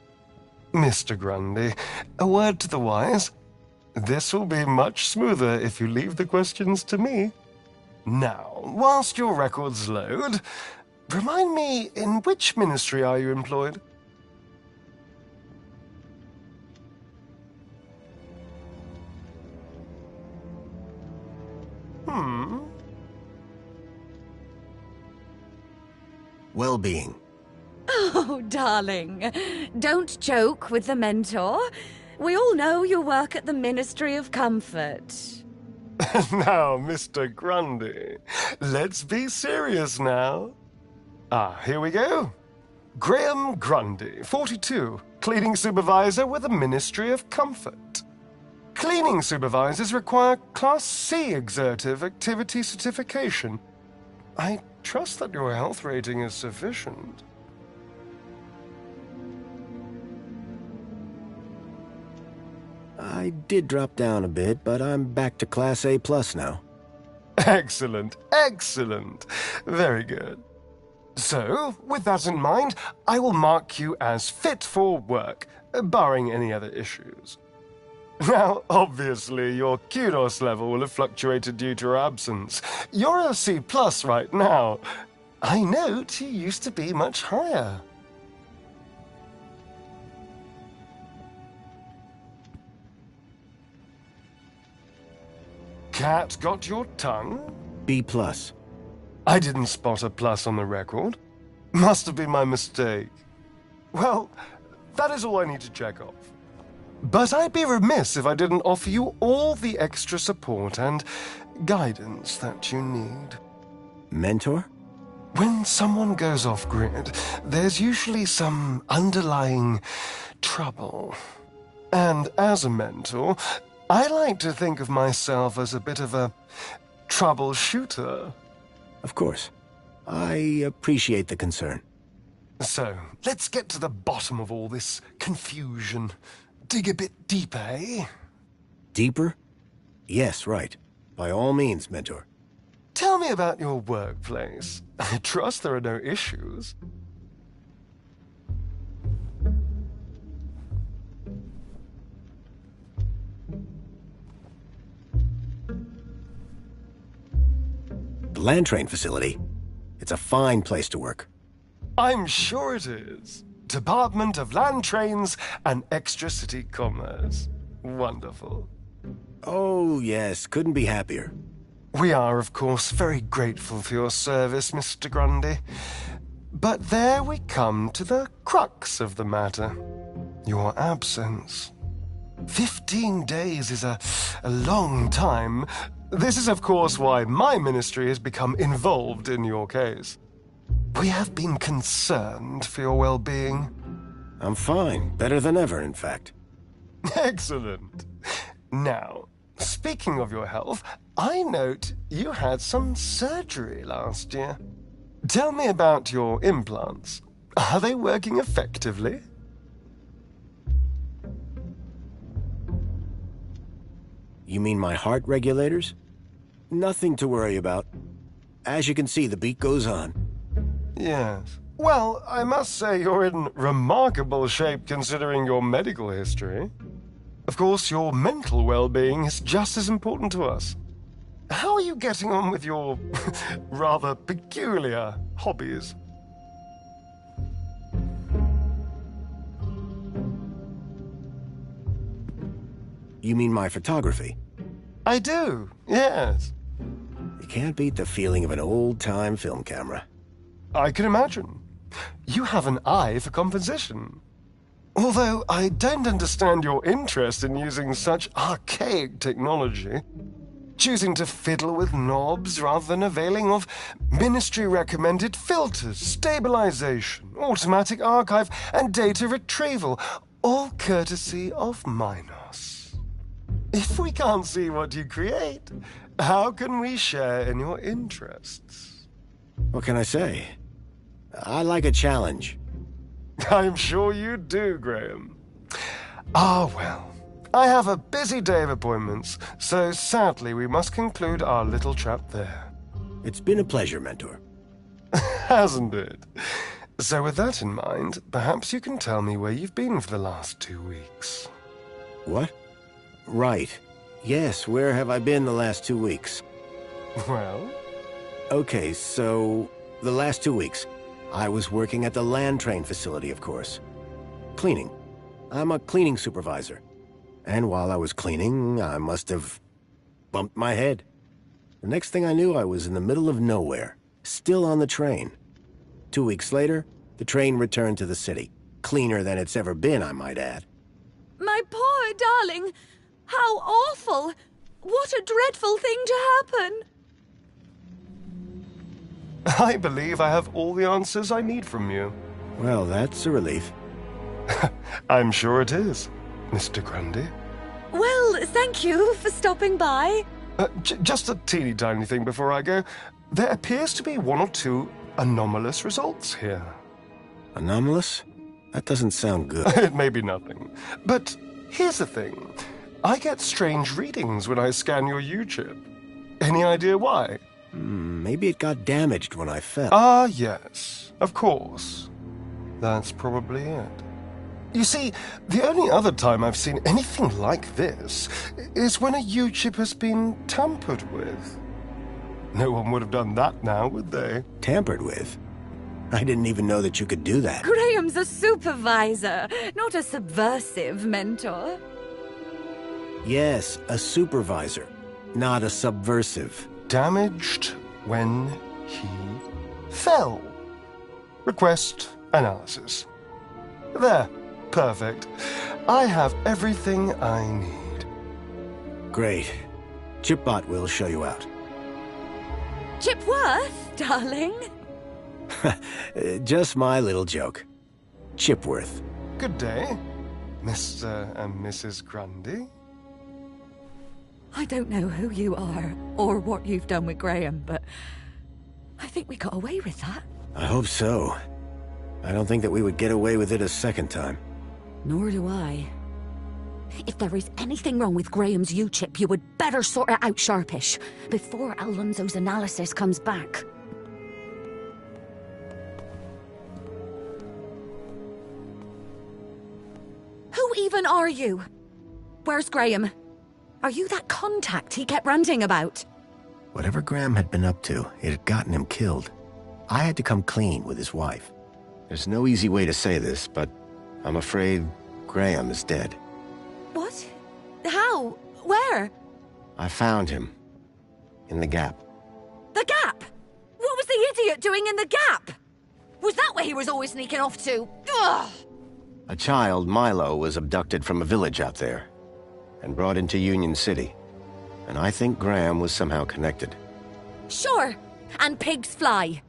Speaker 18: Mr. Grundy, a word to the wise. This will be much smoother if you leave the questions to me. Now, whilst your records load, remind me, in which ministry are you employed?
Speaker 3: Well-being.
Speaker 13: Oh, darling. Don't joke with the mentor. We all know you work at the Ministry of Comfort.
Speaker 18: Now, Mr. Grundy, let's be serious now. Here we go. Graham Grundy, 42, cleaning supervisor with the Ministry of Comfort. Cleaning supervisors require Class C exertive activity certification. I trust that your health rating is sufficient.
Speaker 3: I did drop down a bit, but I'm back to Class A+ now.
Speaker 18: Excellent, excellent. Very good. So, with that in mind, I will mark you as fit for work, barring any other issues. Now, obviously, your kudos level will have fluctuated due to your absence. You're a C+ right now. I note you used to be much higher. Cat got your tongue?
Speaker 3: B+.
Speaker 18: I didn't spot a plus on the record. Must have been my mistake. Well, that is all I need to check off. But I'd be remiss if I didn't offer you all the extra support and guidance that you need.
Speaker 3: Mentor?
Speaker 18: When someone goes off-grid, there's usually some underlying trouble. And as a mentor, I like to think of myself as a bit of a troubleshooter.
Speaker 3: Of course. I appreciate the concern.
Speaker 18: So, let's get to the bottom of all this confusion. Dig a bit deeper, eh?
Speaker 3: Deeper? Yes, right. By all means, Mentor.
Speaker 18: Tell me about your workplace. I trust there are no issues.
Speaker 3: The land train facility. It's a fine place to work.
Speaker 18: I'm sure it is. Department of Land Trains and Extra-City Commerce. Wonderful.
Speaker 3: Oh, yes. Couldn't be happier.
Speaker 18: We are, of course, very grateful for your service, Mr. Grundy. But there we come to the crux of the matter. Your absence. 15 days is a long time. This is, of course, why my ministry has become involved in your case. We have been concerned for your well-being.
Speaker 3: I'm fine. Better than ever, in fact.
Speaker 18: Excellent. Now, speaking of your health, I note you had some surgery last year. Tell me about your implants. Are they working effectively?
Speaker 3: You mean my heart regulators? Nothing to worry about. As you can see, the beat goes on.
Speaker 18: Yes. Well, I must say you're in remarkable shape considering your medical history. Of course, your mental well-being is just as important to us. How are you getting on with your rather peculiar hobbies?
Speaker 3: You mean my photography?
Speaker 18: I do, yes.
Speaker 3: You can't beat the feeling of an old-time film camera.
Speaker 18: I can imagine. You have an eye for composition. Although I don't understand your interest in using such archaic technology, choosing to fiddle with knobs rather than availing of ministry-recommended filters, stabilization, automatic archive, and data retrieval, all courtesy of Minos. If we can't see what you create, how can we share in your interests?
Speaker 3: What can I say? I like a challenge.
Speaker 18: I'm sure you do, Graham. Well, I have a busy day of appointments, so sadly we must conclude our little chat there.
Speaker 3: It's been a pleasure, Mentor.
Speaker 18: Hasn't it? So with that in mind, perhaps you can tell me where you've been for the last 2 weeks.
Speaker 3: What? Right. Yes, where have I been the last 2 weeks?
Speaker 18: Well?
Speaker 3: Okay, so the last 2 weeks. I was working at the land train facility, of course. Cleaning. I'm a cleaning supervisor. And while I was cleaning, I must have bumped my head. The next thing I knew, I was in the middle of nowhere, still on the train. 2 weeks later, the train returned to the city. Cleaner than it's ever been, I might add.
Speaker 13: My poor darling! How awful! What a dreadful thing to happen!
Speaker 18: I believe I have all the answers I need from you.
Speaker 3: Well, that's a relief.
Speaker 18: I'm sure it is, Mr. Grundy.
Speaker 13: Well, thank you for stopping by.
Speaker 18: Just a teeny tiny thing before I go. There appears to be 1 or 2 anomalous results here.
Speaker 3: Anomalous? That doesn't sound good.
Speaker 18: It may be nothing. But here's the thing. I get strange readings when I scan your U-chip. Any idea why?
Speaker 3: Maybe it got damaged when I fell.
Speaker 18: Ah, yes. Of course. That's probably it. You see, the only other time I've seen anything like this is when a U-chip has been tampered with. No one would have done that now, would they?
Speaker 3: Tampered with? I didn't even know that you could do that.
Speaker 13: Graham's a supervisor, not a subversive mentor.
Speaker 3: Yes, a supervisor, not a subversive.
Speaker 18: Damaged when he fell. Request analysis. There. Perfect. I have everything I need.
Speaker 3: Great. Chipbot will show you out.
Speaker 13: Chipworth, darling?
Speaker 3: Just my little joke. Chipworth.
Speaker 18: Good day, Mr. and Mrs. Grundy.
Speaker 13: I don't know who you are or what you've done with Graham, but I think we got away with that.
Speaker 3: I hope so. I don't think that we would get away with it a second time.
Speaker 17: Nor do I. If there is anything wrong with Graham's U-chip, you would better sort it out sharpish, before Alonso's analysis comes back.
Speaker 13: Who even are you? Where's Graham? Are you that contact he kept ranting about?
Speaker 3: Whatever Graham had been up to, it had gotten him killed. I had to come clean with his wife. There's no easy way to say this, but I'm afraid Graham is dead.
Speaker 13: What? How? Where?
Speaker 3: I found him. In the Gap.
Speaker 13: The Gap? What was the idiot doing in the Gap? Was that where he was always sneaking off to? Ugh!
Speaker 3: A child, Milo, was abducted from a village out there and brought into Union City. And I think Graham was somehow connected.
Speaker 13: Sure. And pigs fly.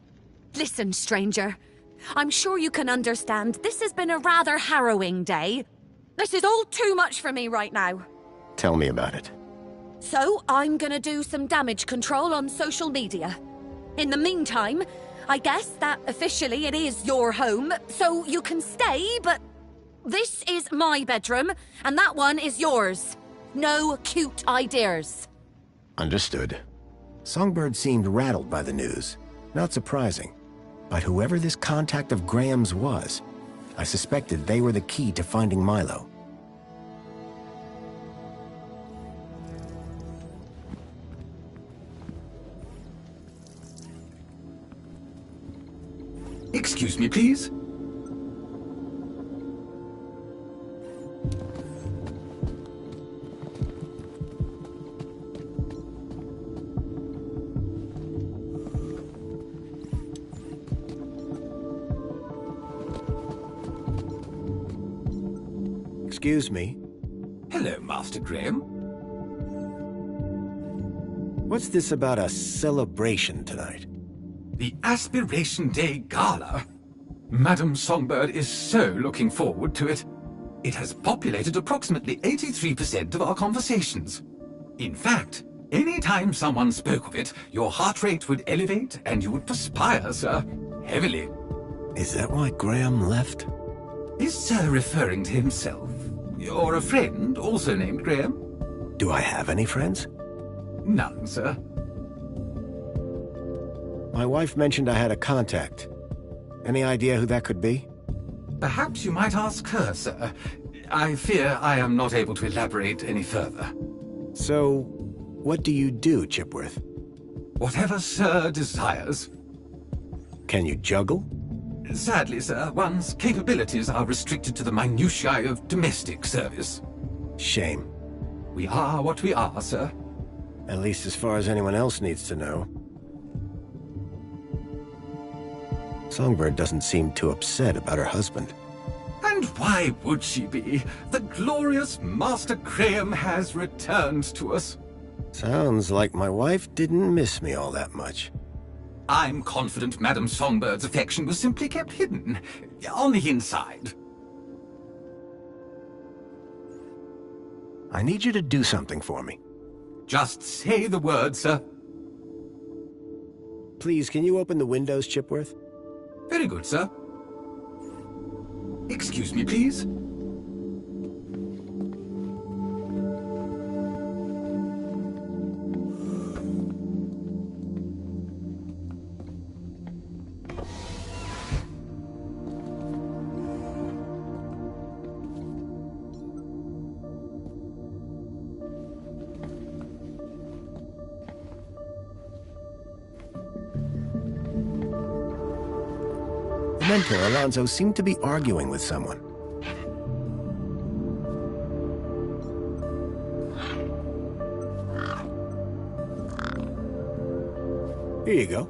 Speaker 13: Listen, stranger. I'm sure you can understand this has been a rather harrowing day. This is all too much for me right now.
Speaker 3: Tell me about it.
Speaker 13: So, I'm gonna do some damage control on social media. In the meantime, I guess that officially it is your home, so you can stay, but this is my bedroom, and that one is yours. No cute ideas.
Speaker 3: Understood. Songbird seemed rattled by the news. Not surprising. But whoever this contact of Graham's was, I suspected they were the key to finding Milo.
Speaker 16: Excuse me, please.
Speaker 3: Excuse me.
Speaker 16: Hello, Master Graham.
Speaker 3: What's this about a celebration tonight?
Speaker 16: The Aspiration Day Gala. Madam Songbird is so looking forward to it. It has populated approximately 83% of our conversations. In fact, any time someone spoke of it, your heart rate would elevate and you would perspire, sir. Heavily.
Speaker 3: Is that why Graham left?
Speaker 16: Is Sir referring to himself? Or a friend, also named Graham?
Speaker 3: Do I have any friends?
Speaker 16: None, sir.
Speaker 3: My wife mentioned I had a contact. Any idea who that could be?
Speaker 16: Perhaps you might ask her, sir. I fear I am not able to elaborate any further.
Speaker 3: So, what do you do, Chipworth?
Speaker 16: Whatever Sir desires.
Speaker 3: Can you juggle?
Speaker 16: Sadly, sir, one's capabilities are restricted to the minutiae of domestic service.
Speaker 3: Shame.
Speaker 16: We are what we are, sir.
Speaker 3: At least as far as anyone else needs to know. Songbird doesn't seem too upset about her husband.
Speaker 16: And why would she be? The glorious Master Graham has returned to us.
Speaker 3: Sounds like my wife didn't miss me all that much.
Speaker 16: I'm confident Madame Songbird's affection was simply kept hidden, on the inside.
Speaker 3: I need you to do something for me.
Speaker 16: Just say the word, sir.
Speaker 3: Please, can you open the windows, Chipworth?
Speaker 16: Very good, sir. Excuse me, please.
Speaker 3: The mentor, Alonzo, seemed to be arguing with someone. Here you go.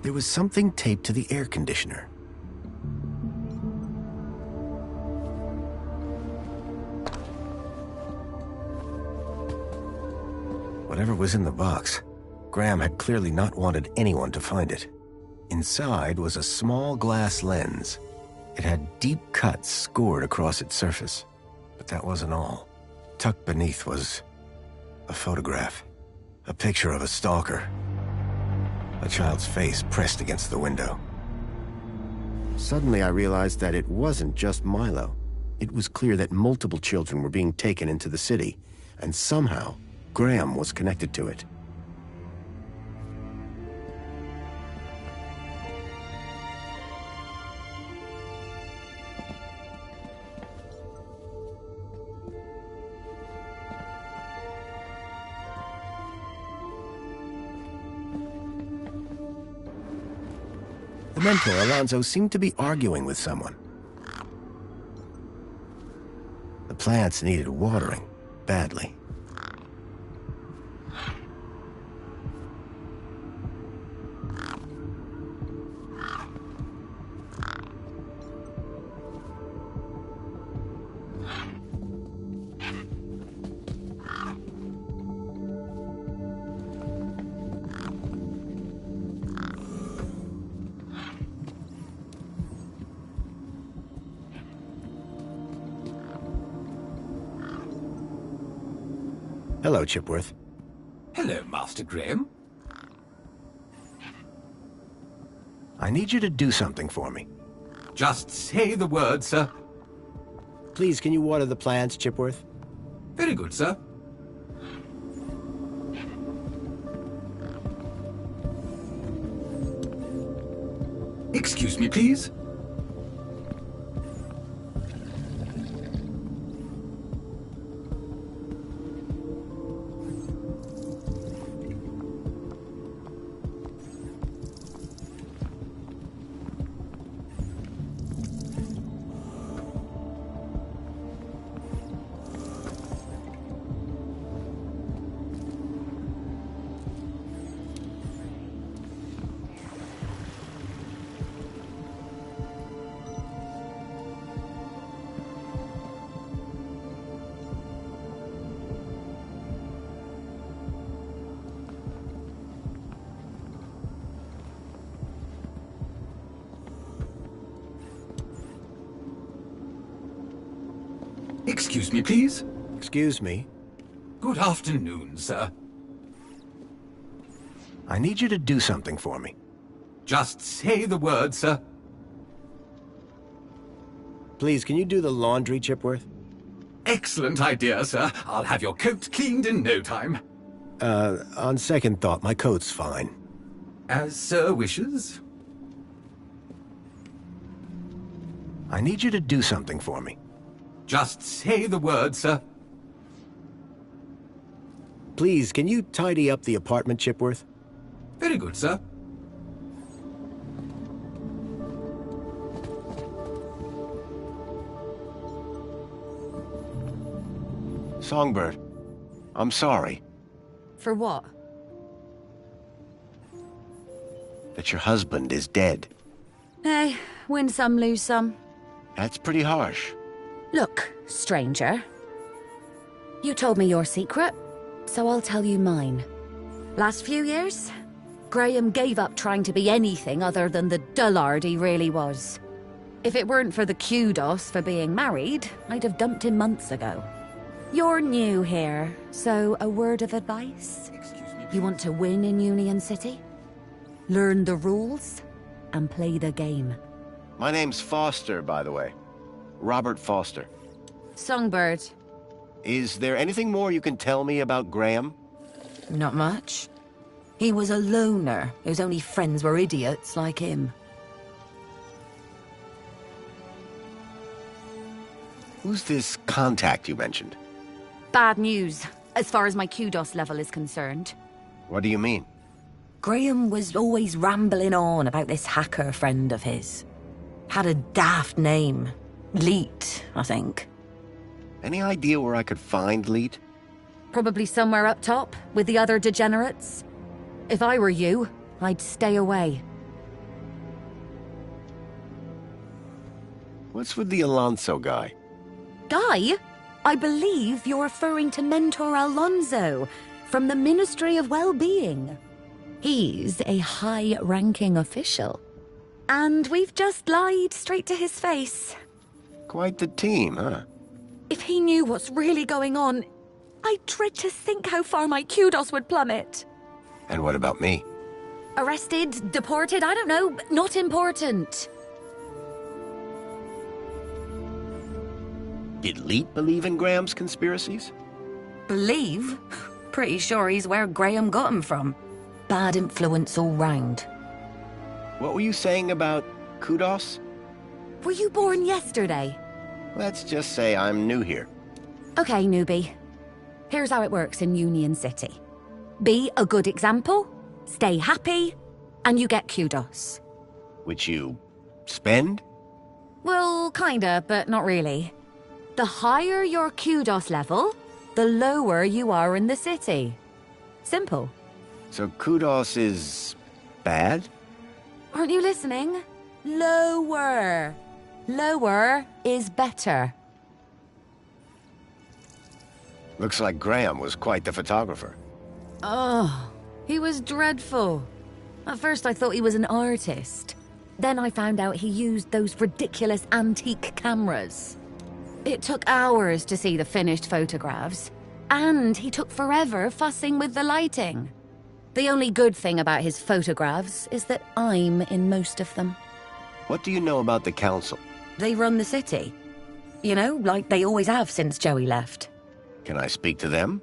Speaker 3: There was something taped to the air conditioner. Whatever was in the box, Graham had clearly not wanted anyone to find it. Inside was a small glass lens. It had deep cuts scored across its surface. But that wasn't all. Tucked beneath was a photograph. A picture of a stalker. A child's face pressed against the window. Suddenly I realized that it wasn't just Milo. It was clear that multiple children were being taken into the city, and somehow Graham was connected to it. The mentor, Alonzo, seemed to be arguing with someone. The plants needed watering badly. Hello, Chipworth.
Speaker 16: Hello, Master Graham.
Speaker 3: I need you to do something for me.
Speaker 16: Just say the word, sir.
Speaker 3: Please, can you water the plants, Chipworth?
Speaker 16: Very good, sir. Excuse me, please. Excuse me, please.
Speaker 3: Excuse me.
Speaker 16: Good afternoon, sir.
Speaker 3: I need you to do something for me.
Speaker 16: Just say the word, sir.
Speaker 3: Please, can you do the laundry, Chipworth?
Speaker 16: Excellent idea, sir. I'll have your coat cleaned in no time.
Speaker 3: On second thought, my coat's fine.
Speaker 16: As sir wishes.
Speaker 3: I need you to do something for me.
Speaker 16: Just say the word, sir.
Speaker 3: Please, can you tidy up the apartment, Chipworth?
Speaker 16: Very good, sir.
Speaker 3: Songbird, I'm sorry
Speaker 17: For what?
Speaker 3: that your husband is dead.
Speaker 17: Hey, win some, lose some.
Speaker 3: That's pretty harsh.
Speaker 17: Look, stranger. You told me your secret, so I'll tell you mine. Last few years, Graham gave up trying to be anything other than the dullard he really was. If it weren't for the kudos for being married, I'd have dumped him months ago. You're new here, so a word of advice? You want to win in Union City? Learn the rules and play the game.
Speaker 3: My name's Foster, by the way. Robert Foster.
Speaker 17: Songbird.
Speaker 3: Is there anything more you can tell me about Graham?
Speaker 17: Not much. He was a loner whose only friends were idiots like him.
Speaker 3: Who's this contact you mentioned?
Speaker 17: Bad news, as far as my kudos level is concerned.
Speaker 3: What do you mean?
Speaker 17: Graham was always rambling on about this hacker friend of his. Had a daft name. Leet, I think.
Speaker 3: Any idea where I could find Leet?
Speaker 17: Probably somewhere up top, with the other degenerates. If I were you, I'd stay away.
Speaker 3: What's with the Alonso guy?
Speaker 17: Guy? I believe you're referring to Mentor Alonso, from the Ministry of Well-Being. He's a high-ranking official. And we've just lied straight to his face.
Speaker 3: Quite the team, huh?
Speaker 17: If he knew what's really going on, I dread to think how far my kudos would plummet.
Speaker 3: And what about me?
Speaker 17: Arrested, deported, I don't know, not important.
Speaker 3: Did Leet believe in Graham's conspiracies?
Speaker 17: Believe? Pretty sure he's where Graham got him from. Bad influence all round.
Speaker 3: What were you saying about kudos?
Speaker 17: Were you born yesterday?
Speaker 3: Let's just say I'm new here.
Speaker 17: Okay, newbie. Here's how it works in Union City. Be a good example, stay happy, and you get kudos.
Speaker 3: Which you spend?
Speaker 17: Well, kinda, but not really. The higher your kudos level, the lower you are in the city. Simple.
Speaker 3: So kudos is bad?
Speaker 17: Aren't you listening? Lower. Lower is better.
Speaker 3: Looks like Graham was quite the photographer.
Speaker 17: Oh, he was dreadful. At first I thought he was an artist. Then I found out he used those ridiculous antique cameras. It took hours to see the finished photographs. And he took forever fussing with the lighting. The only good thing about his photographs is that I'm in most of them.
Speaker 3: What do you know about the council?
Speaker 17: They run the city. You know, like they always have since Joey left.
Speaker 3: Can I speak to them?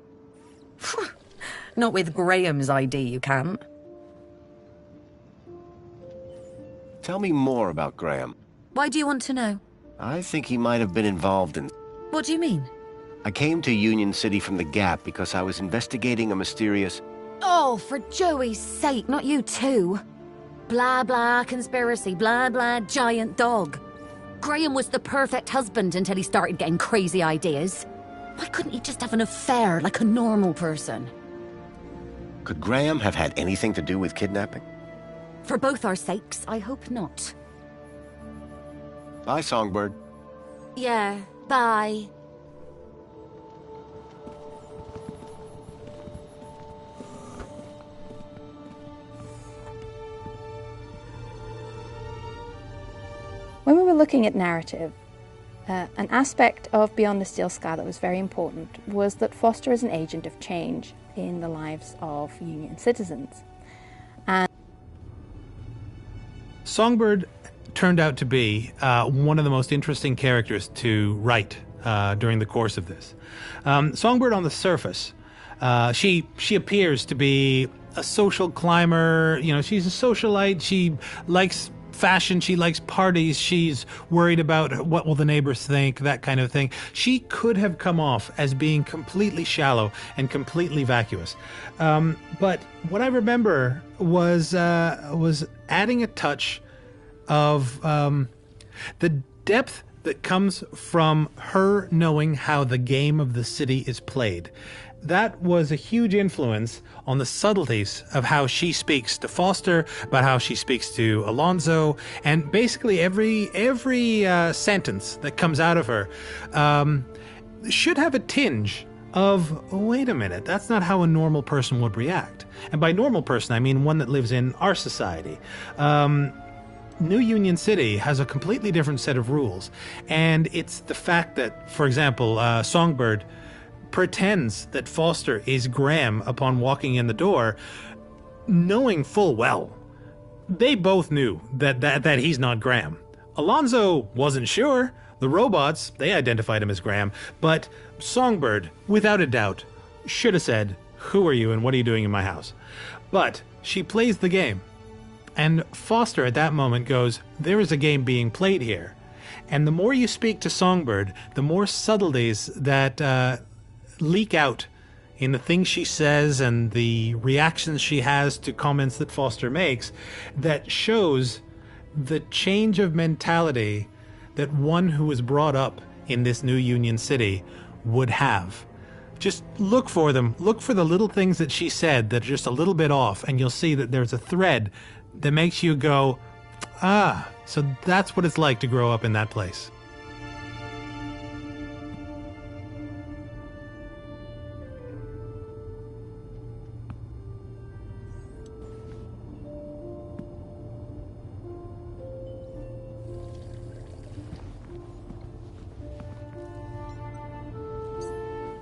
Speaker 17: Not with Graham's ID, you can't.
Speaker 3: Tell me more about Graham.
Speaker 17: Why do you want to know?
Speaker 3: I think he might have been involved in...
Speaker 17: What do you mean?
Speaker 3: I came to Union City from the Gap because I was investigating a mysterious...
Speaker 17: Oh, for Joey's sake, not you too. Blah, blah, conspiracy, blah, blah, giant dog. Graham was the perfect husband until he started getting crazy ideas. Why couldn't he just have an affair like a normal person?
Speaker 3: Could Graham have had anything to do with kidnapping?
Speaker 17: For both our sakes, I hope not.
Speaker 3: Bye, Songbird.
Speaker 17: Yeah, bye.
Speaker 20: When we were looking at narrative, an aspect of Beyond the Steel Sky that was very important was that Foster is an agent of change in the lives of Union citizens. And
Speaker 21: Songbird turned out to be one of the most interesting characters to write during the course of this. Songbird on the surface, she appears to be a social climber. You know, she's a socialite. She likes fashion, she likes parties, she's worried about what will the neighbors think, that kind of thing. She could have come off as being completely shallow and completely vacuous. But what I remember was adding a touch of the depth that comes from her knowing how the game of the city is played. That was a huge influence on the subtleties of how she speaks to Foster, about how she speaks to Alonzo, and basically every sentence that comes out of her should have a tinge of, wait a minute, that's not how a normal person would react. And by normal person, I mean one that lives in our society. New Union City has a completely different set of rules. And it's the fact that, for example, Songbird pretends that Foster is Graham upon walking in the door, knowing full well they both knew that he's not Graham. Alonzo wasn't sure. The robots, they identified him as Graham, but Songbird, without a doubt, should have said, "Who are you and what are you doing in my house?" But she plays the game. And Foster at that moment goes, there is a game being played here. And the more you speak to Songbird, the more subtleties that leak out in the things she says and the reactions she has to comments that Foster makes, that shows the change of mentality that one who was brought up in this new Union City would have. Just look for them. Look for the little things that she said that are just a little bit off, and you'll see that there's a thread that makes you go, ah, so that's what it's like to grow up in that place.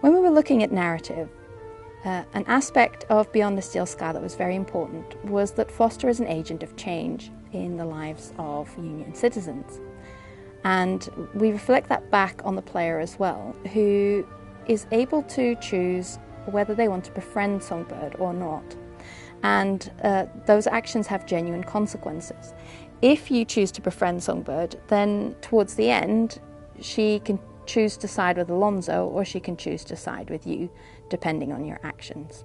Speaker 20: When we were looking at narrative, an aspect of Beyond the Steel Sky that was very important was that Foster is an agent of change in the lives of Union citizens. And we reflect that back on the player as well, who is able to choose whether they want to befriend Songbird or not. And those actions have genuine consequences. If you choose to befriend Songbird, then towards the end, she can choose to side with Alonzo, or she can choose to side with you, depending on your actions.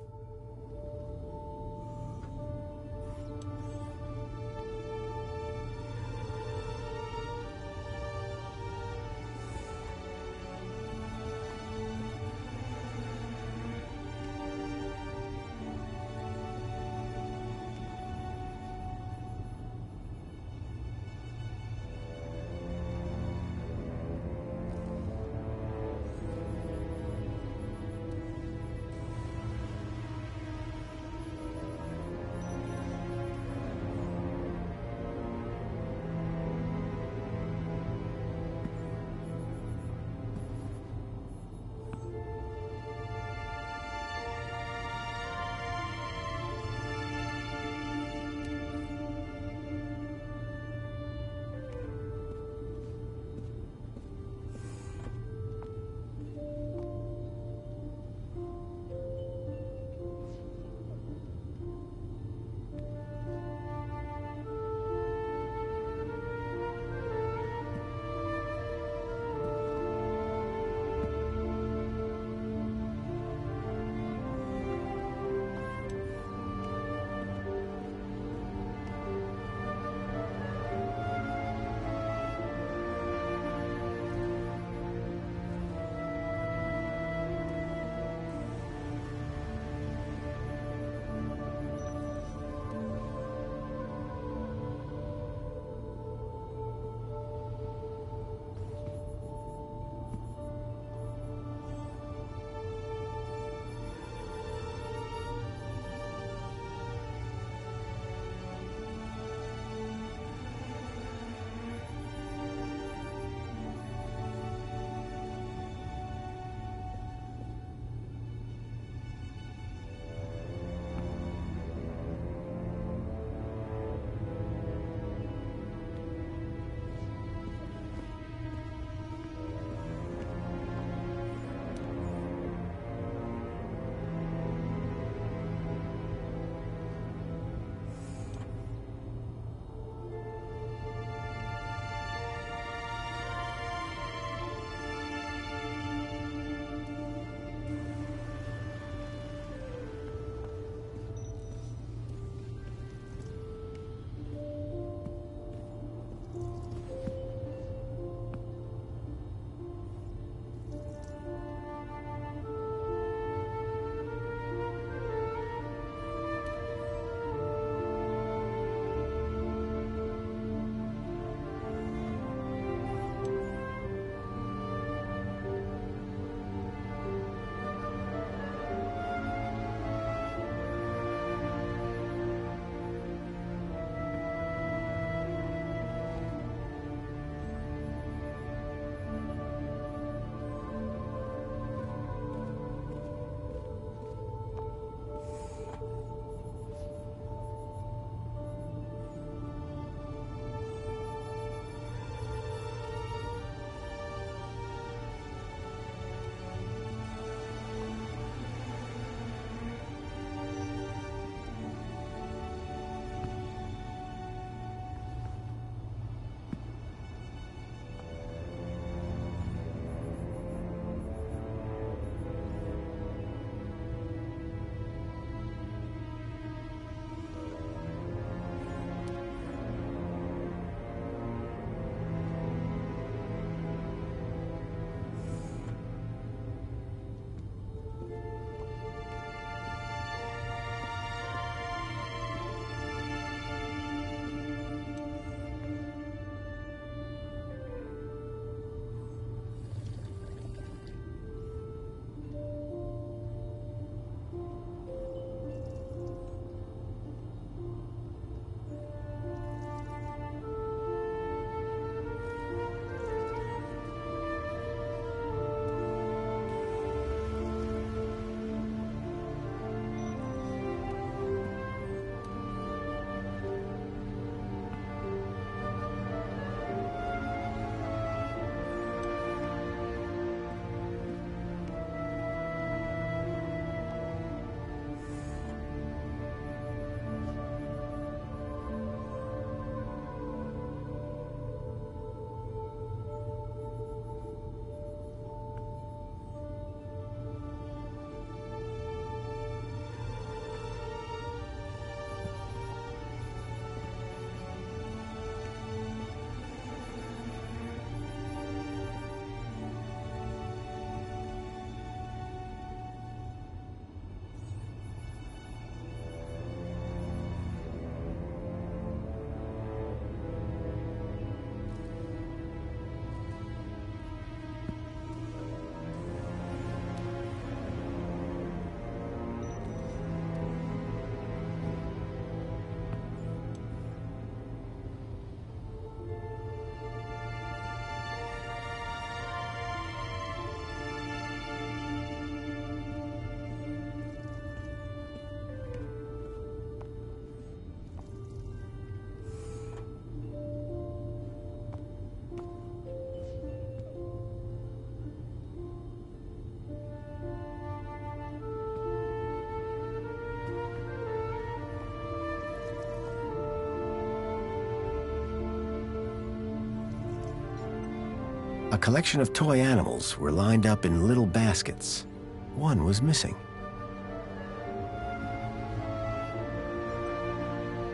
Speaker 3: A collection of toy animals were lined up in little baskets. One was missing.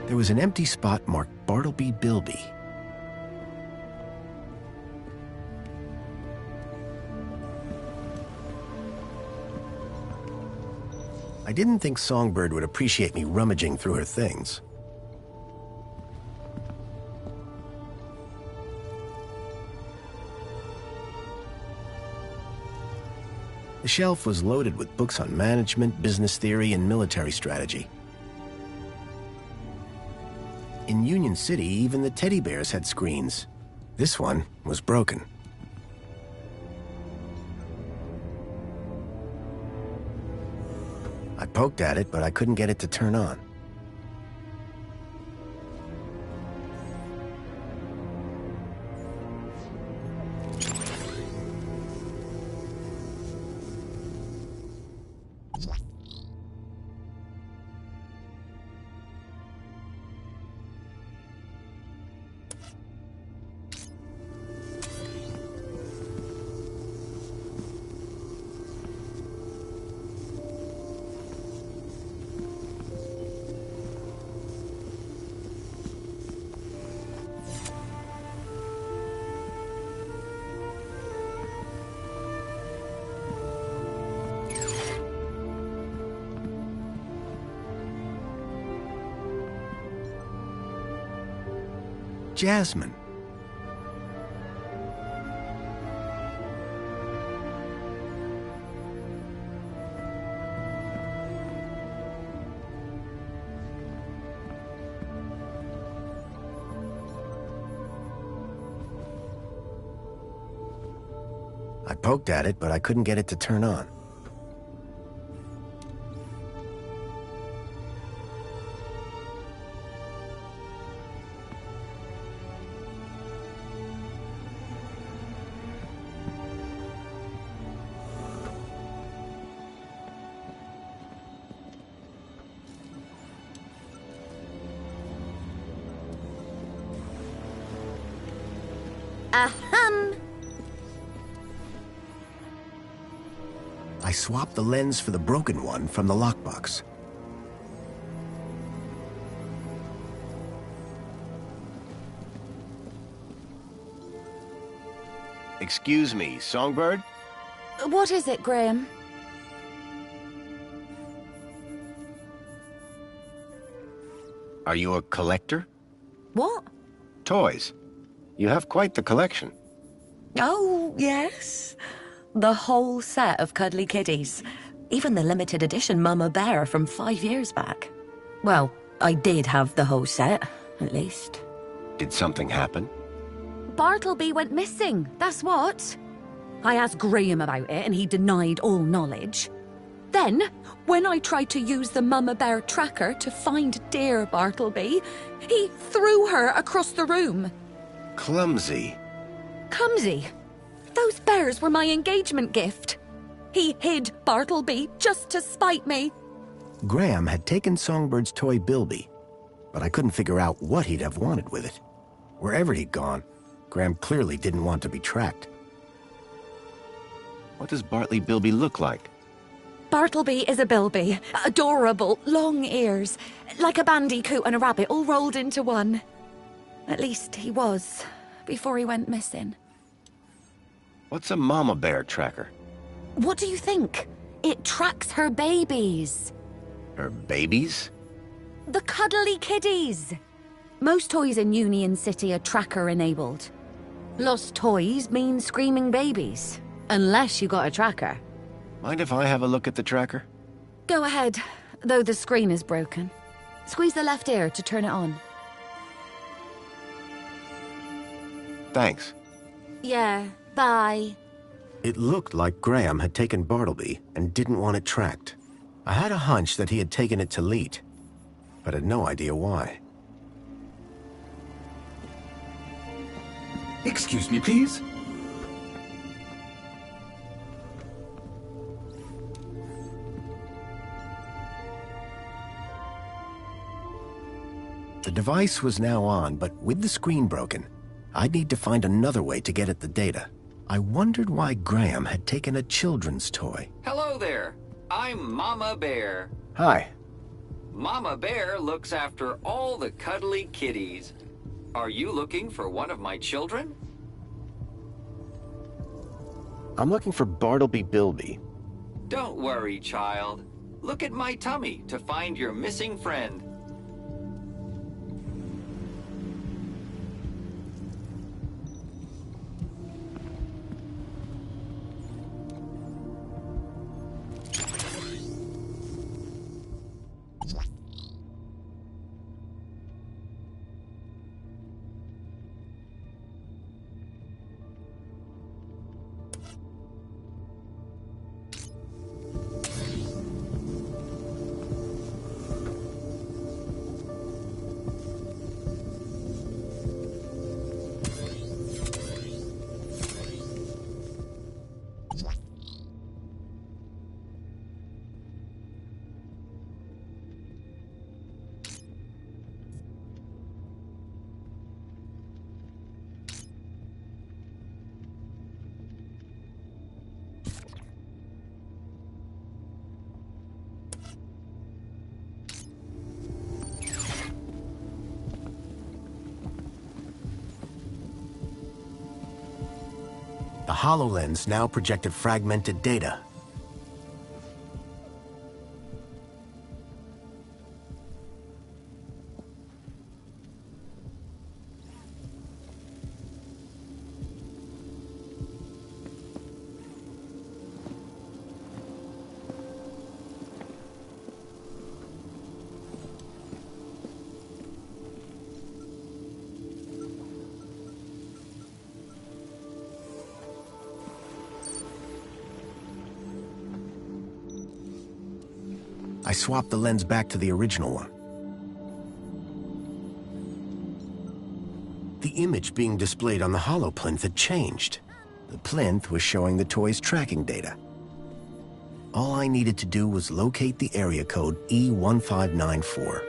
Speaker 3: There was an empty spot marked Bartleby Bilby. I didn't think Songbird would appreciate me rummaging through her things. The shelf was loaded with books on management, business theory, and military strategy. In Union City, even the teddy bears had screens. This one was broken. I poked at it, but I couldn't get it to turn on. Jasmine. I poked at it, but I couldn't get it to turn on.
Speaker 17: Ahem.
Speaker 3: I swapped the lens for the broken one from the lockbox.
Speaker 1: Excuse me, Songbird?
Speaker 17: What is it, Graham?
Speaker 1: Are you a collector?
Speaker 17: What?
Speaker 1: Toys. You have quite the collection.
Speaker 17: Oh, yes. The whole set of cuddly kiddies. Even the limited edition Mama Bear from 5 years back. Well, I did have the whole set, at least.
Speaker 1: Did something happen?
Speaker 17: Bartleby went missing, that's what. I asked Graham about it and he denied all knowledge. Then, when I tried to use the Mama Bear tracker to find dear Bartleby, he threw her across the room.
Speaker 1: Clumsy.
Speaker 17: Clumsy? Those bears were my engagement gift. He hid Bartleby just to spite me.
Speaker 3: Graham had taken Songbird's toy Bilby, but I couldn't figure out what he'd have wanted with it. Wherever he'd gone, Graham clearly didn't want to be tracked.
Speaker 1: What does Bartleby Bilby look like?
Speaker 17: Bartleby is a Bilby. Adorable, long ears. Like a bandicoot and a rabbit all rolled into one. At least he was, before he went missing.
Speaker 1: What's a mama bear tracker?
Speaker 17: What do you think? It tracks her babies.
Speaker 1: Her babies?
Speaker 17: The cuddly kiddies. Most toys in Union City are tracker-enabled. Lost toys mean screaming babies. Unless you got a tracker.
Speaker 1: Mind if I have a look at the tracker?
Speaker 17: Go ahead, though the screen is broken. Squeeze the left ear to turn it on.
Speaker 1: Thanks.
Speaker 17: Yeah, bye.
Speaker 3: It looked like Graham had taken Bartleby and didn't want it tracked. I had a hunch that he had taken it to Leet, but had no idea why.
Speaker 16: Excuse me, please.
Speaker 3: The device was now on, but with the screen broken, I'd need to find another way to get at the data. I wondered why Graham had taken a children's toy.
Speaker 9: Hello there. I'm Mama Bear.
Speaker 3: Hi.
Speaker 9: Mama Bear looks after all the cuddly kitties. Are you looking for one of my children?
Speaker 1: I'm looking for Bartleby Bilby.
Speaker 9: Don't worry, child. Look at my tummy to find your missing friend.
Speaker 3: The HoloLens now projected fragmented data. I swapped the lens back to the original one. The image being displayed on the holoplinth had changed. The plinth was showing the toy's tracking data. All I needed to do was locate the area code E1594,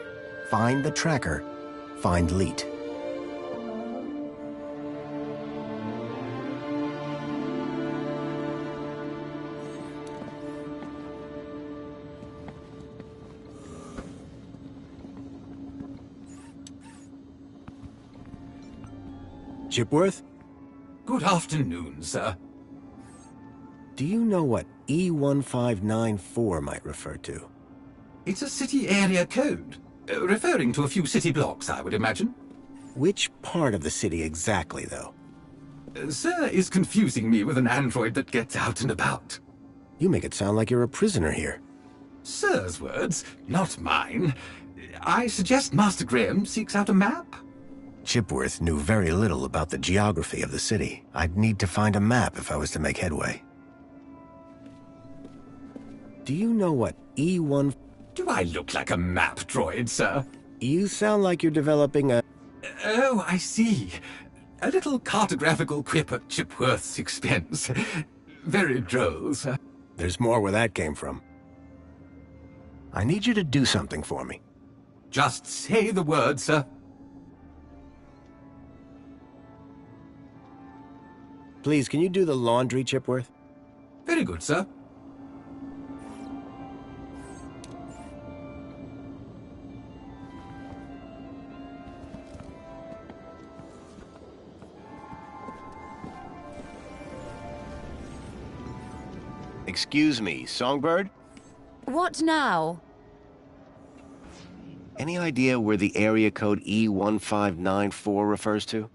Speaker 3: find the tracker, find Leet. Chipworth?
Speaker 16: Good afternoon, sir.
Speaker 3: Do you know what E1594 might refer to?
Speaker 16: It's a city area code, referring to a few city blocks, I would imagine.
Speaker 3: Which part of the city exactly, though?
Speaker 16: Sir is confusing me with an android that gets out and about.
Speaker 3: You make it sound like you're a prisoner here.
Speaker 16: Sir's words, not mine. I suggest Master Graham seeks out a map.
Speaker 3: Chipworth knew very little about the geography of the city. I'd need to find a map if I was to make headway. Do you know what E1...
Speaker 16: Do I look like a map droid, sir?
Speaker 3: You sound like you're developing a...
Speaker 16: Oh, I see. A little cartographical quip at Chipworth's expense. Very droll, sir.
Speaker 3: There's more where that came from. I need you to do something for me.
Speaker 16: Just say the word, sir.
Speaker 3: Please, can you do the laundry, Chipworth?
Speaker 16: Very good, sir.
Speaker 1: Excuse me, Songbird?
Speaker 17: What now?
Speaker 1: Any idea where the area code E1594 refers to?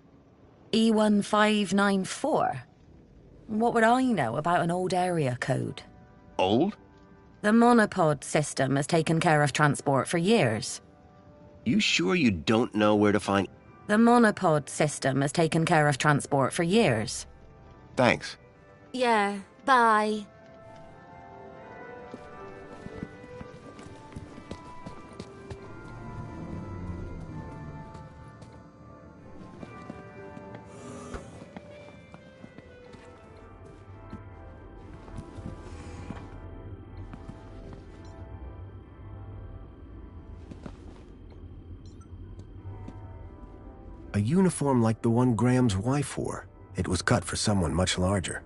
Speaker 17: E1594? What would I know about an old area code?
Speaker 1: Old?
Speaker 17: The monopod system has taken care of transport for years.
Speaker 1: You sure you don't know where to find...
Speaker 17: The monopod system has taken care of transport for years.
Speaker 1: Thanks.
Speaker 17: Yeah, bye.
Speaker 3: A uniform like the one Graham's wife wore. It was cut for someone much larger.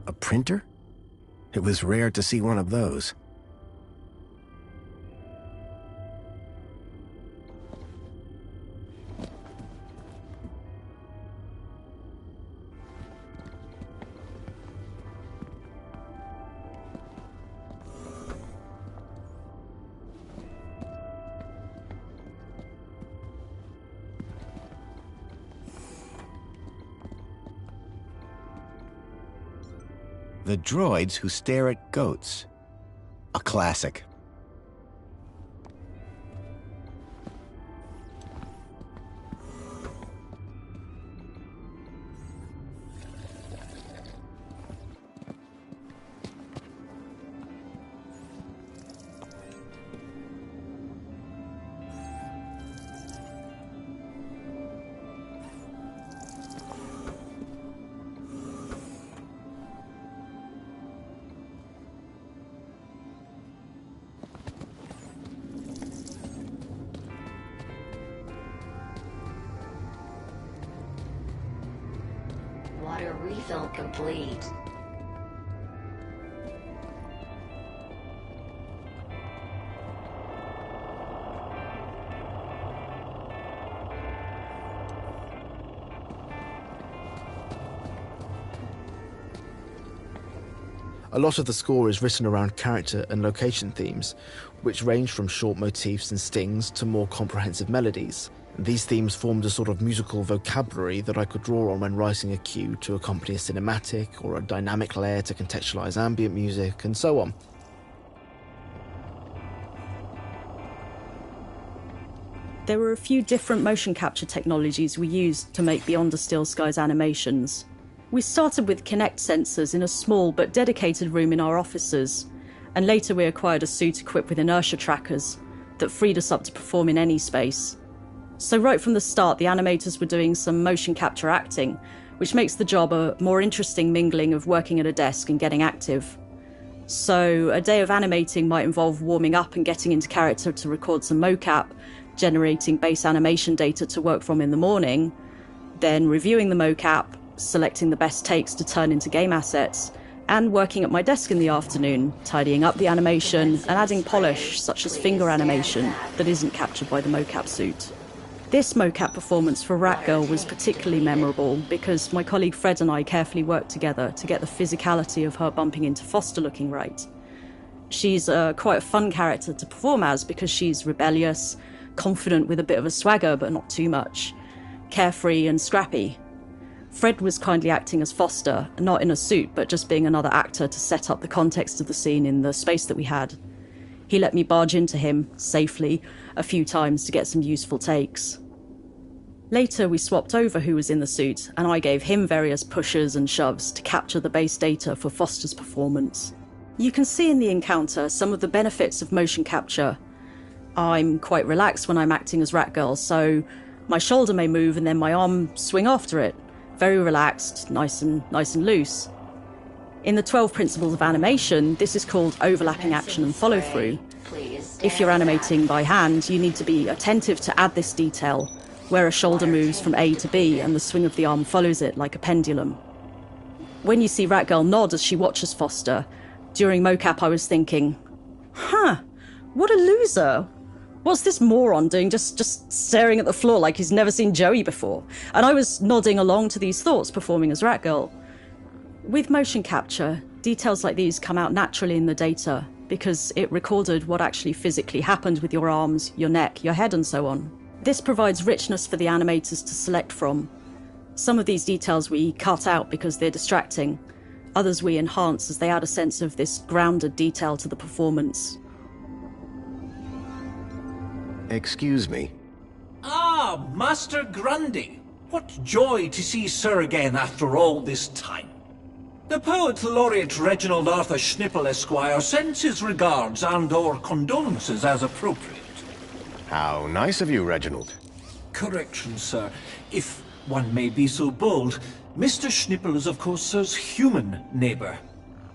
Speaker 3: A printer? It was rare to see one of those. The droids who stare at goats. A classic.
Speaker 15: Water refill complete.
Speaker 5: A lot of the score is written around character and location themes, which range from short motifs and stings to more comprehensive melodies. These themes formed a sort of musical vocabulary that I could draw on when writing a cue to accompany a cinematic, or a dynamic layer to contextualize ambient music, and so on.
Speaker 14: There were a few different motion capture technologies we used to make Beyond the Steel Skies animations. We started with Kinect sensors in a small but dedicated room in our offices, and later we acquired a suit equipped with inertia trackers that freed us up to perform in any space. So right from the start, the animators were doing some motion capture acting, which makes the job a more interesting mingling of working at a desk and getting active. So a day of animating might involve warming up and getting into character to record some mocap, generating base animation data to work from in the morning, then reviewing the mocap, selecting the best takes to turn into game assets, and working at my desk in the afternoon, tidying up the animation and adding polish, such as finger animation, that isn't captured by the mocap suit. This mocap performance for Ratgirl was particularly memorable because my colleague Fred and I carefully worked together to get the physicality of her bumping into Foster looking right. She's quite a fun character to perform as because she's rebellious, confident with a bit of a swagger but not too much, carefree and scrappy. Fred was kindly acting as Foster, not in a suit but just being another actor to set up the context of the scene in the space that we had. He let me barge into him, safely, a few times to get some useful takes. Later we swapped over who was in the suit, and I gave him various pushes and shoves to capture the base data for Foster's performance. You can see in the encounter some of the benefits of motion capture. I'm quite relaxed when I'm acting as Ratgirl, so my shoulder may move and then my arm swing after it. Very relaxed, nice and loose. In the 12 principles of animation, this is called overlapping action and follow-through. If you're animating by hand, you need to be attentive to add this detail, where a shoulder moves from A to B and the swing of the arm follows it like a pendulum. When you see Ratgirl nod as she watches Foster, during mocap I was thinking, what a loser. What's this moron doing just staring at the floor like he's never seen Joey before? And I was nodding along to these thoughts, performing as Ratgirl. With motion capture, details like these come out naturally in the data because it recorded what actually physically happened with your arms, your neck, your head, and so on. This provides richness for the animators to select from. Some of these details we cut out because they're distracting. Others we enhance as they add a sense of this grounded detail to the performance.
Speaker 3: Excuse me.
Speaker 7: Ah, Master Grundy. What joy to see Sir again after all this time. The Poet Laureate Reginald Arthur Schnippel Esquire sends his regards and/or condolences as appropriate.
Speaker 3: How nice of you, Reginald.
Speaker 7: Correction, sir. If one may be so bold, Mr. Schnippel is of course Sir's human neighbour.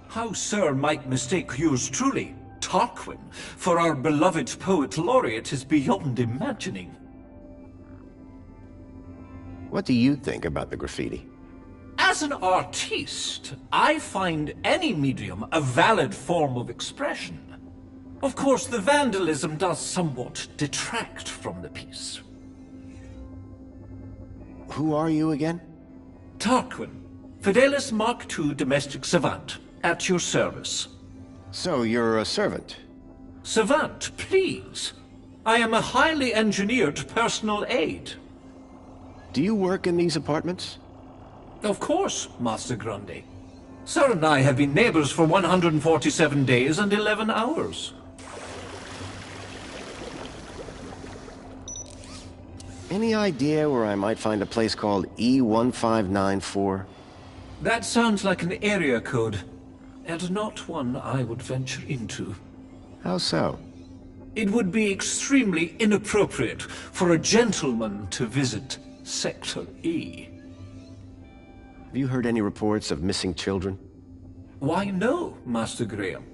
Speaker 7: How Sir might mistake yours truly, Tarquin, for our beloved Poet Laureate is beyond imagining.
Speaker 3: What do you think about the graffiti?
Speaker 7: As an artiste, I find any medium a valid form of expression. Of course, the vandalism does somewhat detract from the piece.
Speaker 3: Who are you again?
Speaker 7: Tarquin, Fidelis Mark II domestic savant, at your service.
Speaker 3: So you're a servant?
Speaker 7: Savant, please. I am a highly engineered personal aid.
Speaker 3: Do you work in these apartments?
Speaker 7: Of course, Master Grundy. Sir and I have been neighbors for 147 days and 11 hours.
Speaker 3: Any idea where I might find a place called E1594?
Speaker 7: That sounds like an area code, and not one I would venture into.
Speaker 3: How so?
Speaker 7: It would be extremely inappropriate for a gentleman to visit Sector E.
Speaker 3: Have you heard any reports of missing children?
Speaker 7: Why, no, Master Graham.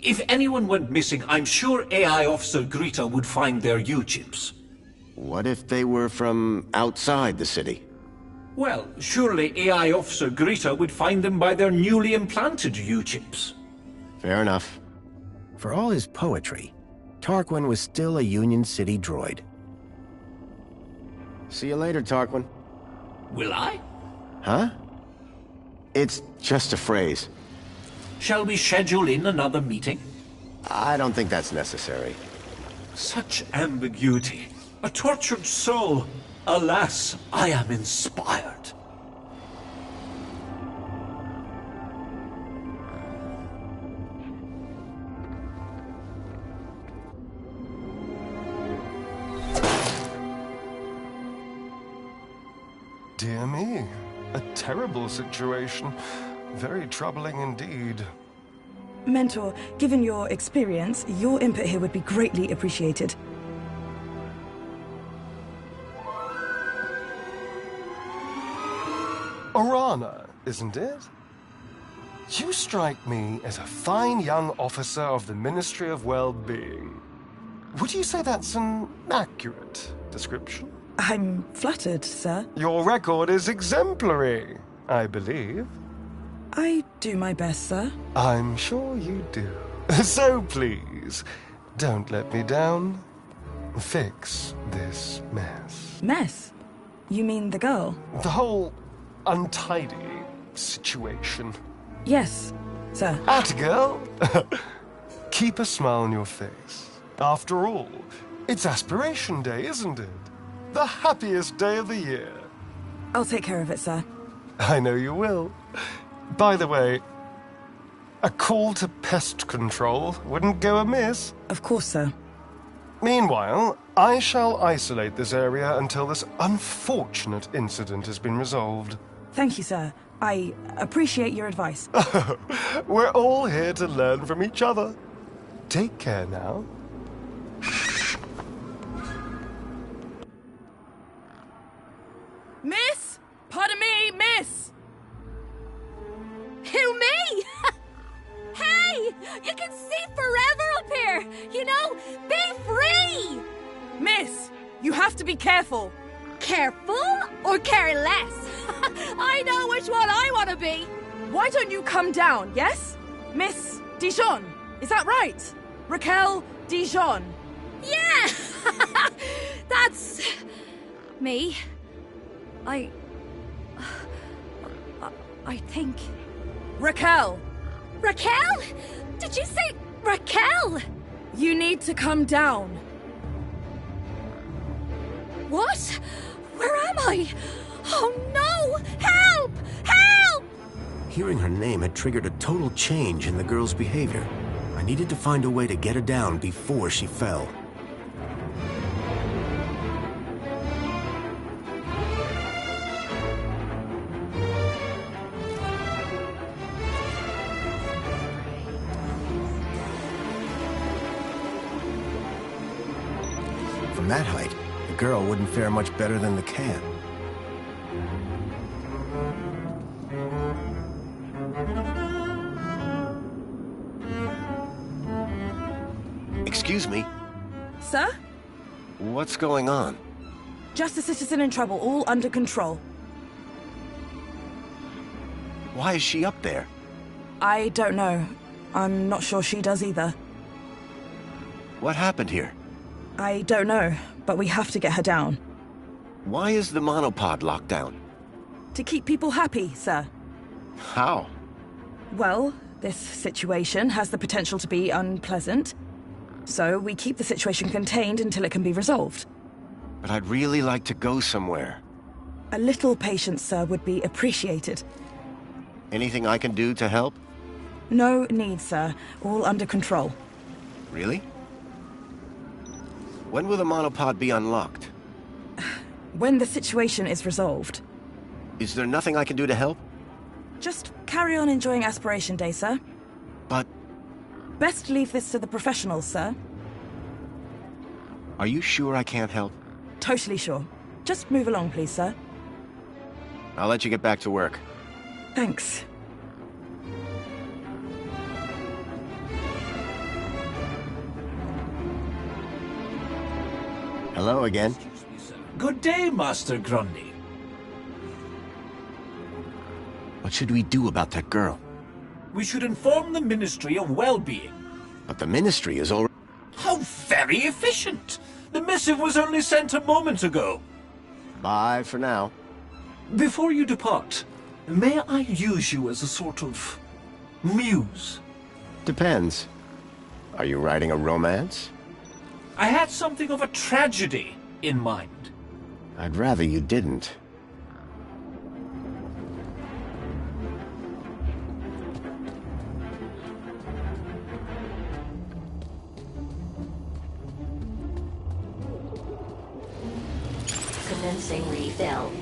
Speaker 7: If anyone went missing, I'm sure AI Officer Greta would find their U-chips.
Speaker 3: What if they were from outside the city?
Speaker 7: Well, surely AI Officer Greta would find them by their newly implanted U-chips.
Speaker 3: Fair enough. For all his poetry, Tarquin was still a Union City droid. See you later, Tarquin.
Speaker 7: Will I?
Speaker 3: Huh? It's just a phrase.
Speaker 7: Shall we schedule in another meeting?
Speaker 3: I don't think that's necessary.
Speaker 7: Such ambiguity. A tortured soul. Alas, I am inspired.
Speaker 18: Dear me, a terrible situation. Very troubling indeed.
Speaker 22: Mentor, given your experience, your input here would be greatly appreciated.
Speaker 18: Orana, isn't it? You strike me as a fine young officer of the Ministry of Well-Being. Would you say that's an accurate description?
Speaker 22: I'm flattered, sir.
Speaker 18: Your record is exemplary, I believe.
Speaker 22: I do my best, sir.
Speaker 18: I'm sure you do. So please, don't let me down. Fix this mess.
Speaker 22: Mess? You mean the girl?
Speaker 18: The whole untidy situation.
Speaker 22: Yes, sir.
Speaker 18: Atta girl! Keep a smile on your face. After all, it's Aspiration Day, isn't it? The happiest day of the year.
Speaker 22: I'll take care of it, sir.
Speaker 18: I know you will. By the way, a call to pest control wouldn't go amiss.
Speaker 22: Of course, sir.
Speaker 18: Meanwhile, I shall isolate this area until this unfortunate incident has been resolved.
Speaker 22: Thank you, sir. I appreciate your advice.
Speaker 18: We're all here to learn from each other. Take care now.
Speaker 23: Miss? Pardon me, miss! Who, me? Hey! You can see forever up here! You know, be free! Miss, you have to be careful. Careful or careless? I know which one I want to be. Why don't you come down, yes? Miss Dijon, is that right? Raquel Dijon. Yeah! That's... me. I think...
Speaker 22: Raquel!
Speaker 23: Raquel? Did you say Raquel?
Speaker 22: You need to come down.
Speaker 23: What? Where am I? Oh no! Help! Help!
Speaker 3: Hearing her name had triggered a total change in the girl's behavior. I needed to find a way to get her down before she fell. From that height, the girl wouldn't fare much better than the cat. Excuse me?
Speaker 22: Sir?
Speaker 3: What's going on?
Speaker 22: Just a citizen in trouble, all under control.
Speaker 3: Why is she up there?
Speaker 22: I don't know. I'm not sure she does either.
Speaker 3: What happened here?
Speaker 22: I don't know, but we have to get her down.
Speaker 3: Why is the monopod locked down?
Speaker 22: To keep people happy, sir.
Speaker 3: How?
Speaker 22: Well, this situation has the potential to be unpleasant. So we keep the situation contained until it can be resolved.
Speaker 3: But I'd really like to go somewhere.
Speaker 22: A little patience, sir, would be appreciated.
Speaker 3: Anything I can do to help?
Speaker 22: No need, sir. All under control.
Speaker 3: Really? When will the monopod be unlocked?
Speaker 22: When the situation is resolved.
Speaker 3: Is there nothing I can do to help?
Speaker 22: Just carry on enjoying Aspiration Day, sir.
Speaker 3: But...
Speaker 22: Best leave this to the professionals, sir.
Speaker 3: Are you sure I can't help?
Speaker 22: Totally sure. Just move along, please, sir.
Speaker 3: I'll let you get back to work.
Speaker 22: Thanks.
Speaker 3: Hello again.
Speaker 7: Good day, Master Grundy.
Speaker 3: What should we do about that girl?
Speaker 7: We should inform the Ministry of Well-Being.
Speaker 3: But the Ministry is already...
Speaker 7: How very efficient! The missive was only sent a moment ago.
Speaker 3: Bye for now.
Speaker 7: Before you depart, may I use you as a sort of muse?
Speaker 3: Depends. Are you writing a romance?
Speaker 7: I had something of a tragedy in mind.
Speaker 3: I'd rather you didn't.
Speaker 15: Commencing refill.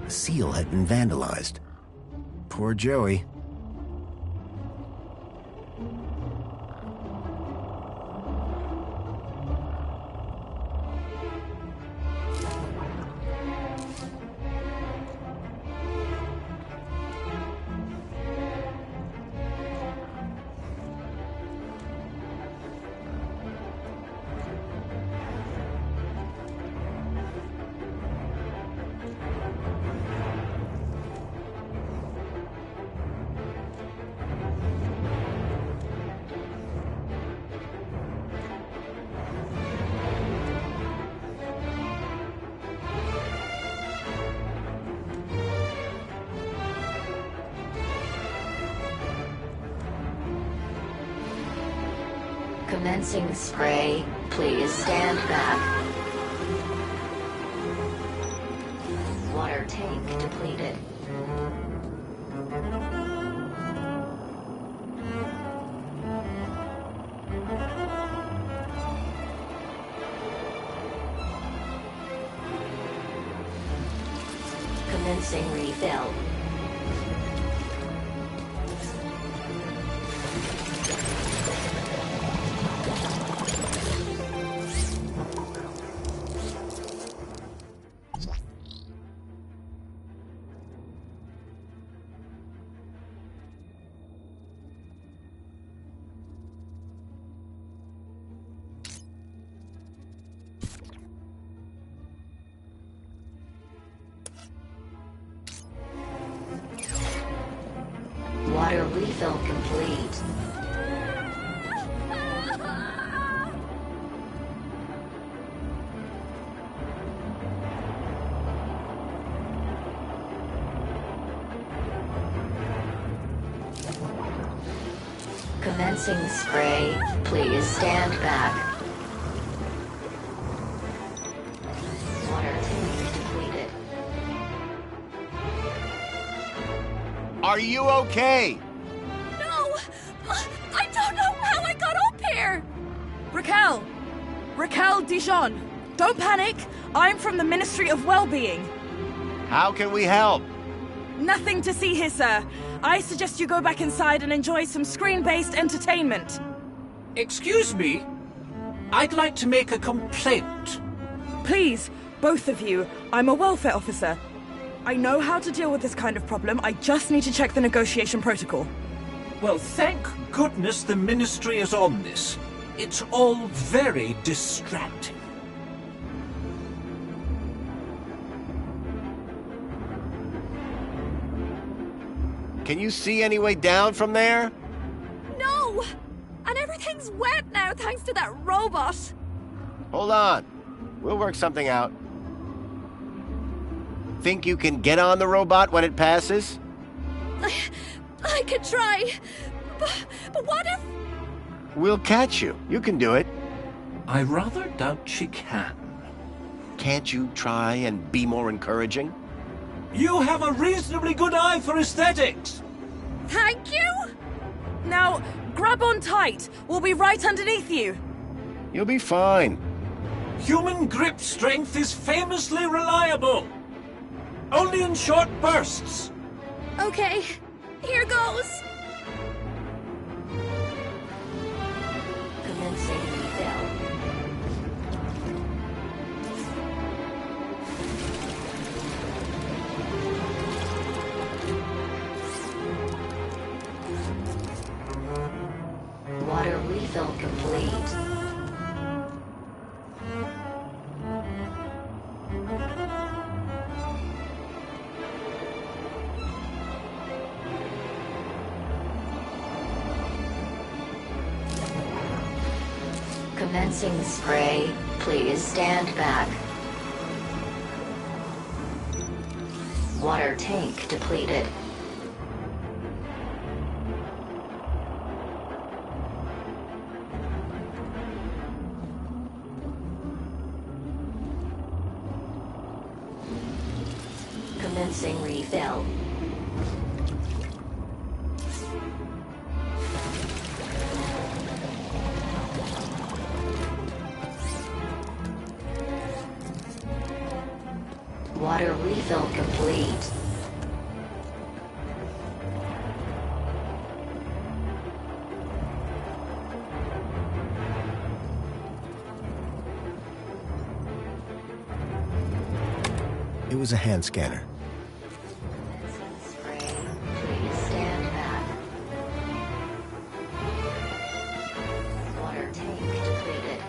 Speaker 3: The seal had been vandalized. Poor Joey.
Speaker 15: Commencing spray. Please stand back. Water tank depleted. Commencing refill. Water refill complete. Commencing spray. Please stand back. Water tank depleted.
Speaker 1: Are you okay?
Speaker 23: No! I don't know how I got up here!
Speaker 22: Raquel! Raquel Dijon! Don't panic! I'm from the Ministry of Wellbeing.
Speaker 1: How can we help?
Speaker 22: Nothing to see here, sir. I suggest you go back inside and enjoy some screen-based entertainment.
Speaker 7: Excuse me? I'd like to make a complaint.
Speaker 22: Please, both of you. I'm a welfare officer. I know how to deal with this kind of problem. I just need to check the negotiation protocol.
Speaker 7: Well, thank goodness the Ministry is on this. It's all very distracting.
Speaker 1: Can you see any way down from there?
Speaker 23: No! And everything's wet now thanks to that robot.
Speaker 1: Hold on. We'll work something out. Think you can get on the robot when it passes?
Speaker 23: I could try. But what if...
Speaker 1: We'll catch you. You can do it.
Speaker 7: I rather doubt she can.
Speaker 1: Can't you try and be more encouraging?
Speaker 7: You have a reasonably good eye for aesthetics.
Speaker 23: Thank you?
Speaker 22: Now, grab on tight. We'll be right underneath you.
Speaker 1: You'll be fine.
Speaker 7: Human grip strength is famously reliable. Only in short bursts.
Speaker 23: Okay, here goes.
Speaker 15: Commencing refill. Water refill complete. Commencing spray. Please stand back. Water tank depleted. Commencing refill. Water refill complete.
Speaker 3: It was a hand scanner.
Speaker 15: Please stand back. Water tank depleted.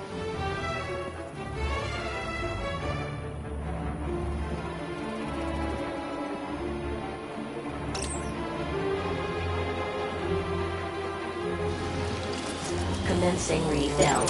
Speaker 15: Commencing refill.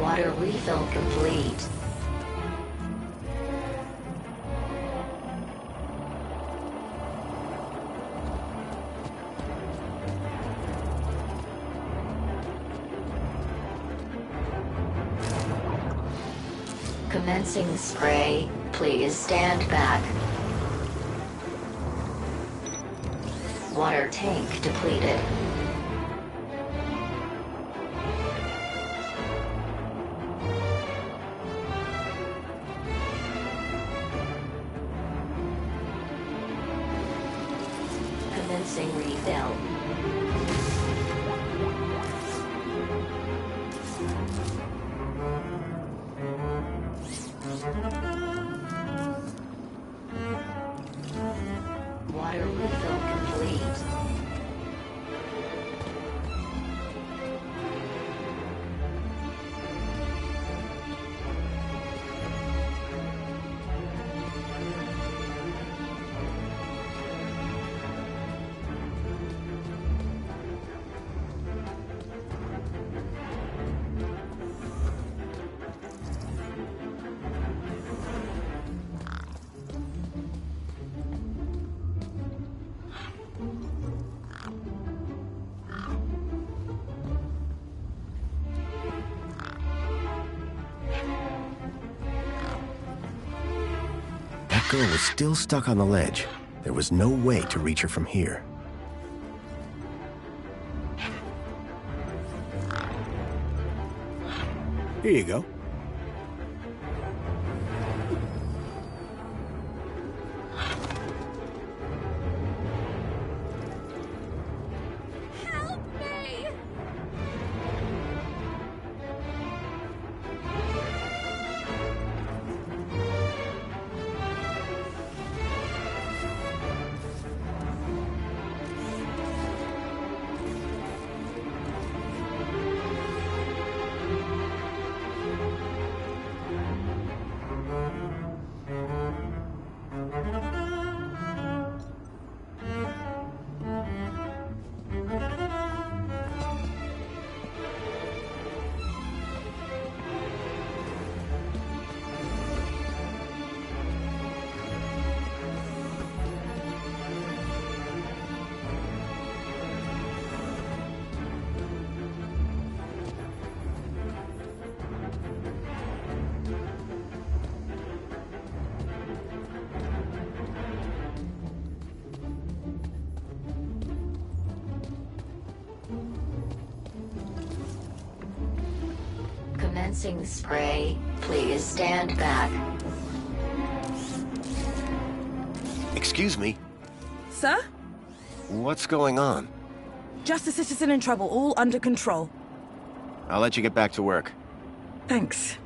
Speaker 15: Water refill complete. Commencing spray. Please stand back. Water tank depleted. Commencing refill. Water refill complete.
Speaker 3: That girl was still stuck on the ledge. There was no way to reach her from here. Here you go. Commencing spray. Please stand back. Excuse me.
Speaker 22: Sir?
Speaker 3: What's going on?
Speaker 22: Just a citizen in trouble, all under control.
Speaker 3: I'll let you get back to work.
Speaker 22: Thanks.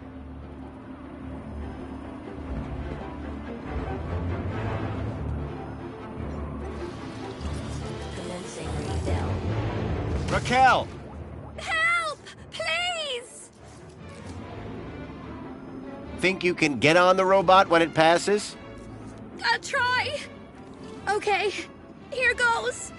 Speaker 15: Commencing refill.
Speaker 3: Raquel!
Speaker 23: Help! Please!
Speaker 1: Think you can get on the robot when it passes?
Speaker 23: I'll try. Okay, here goes.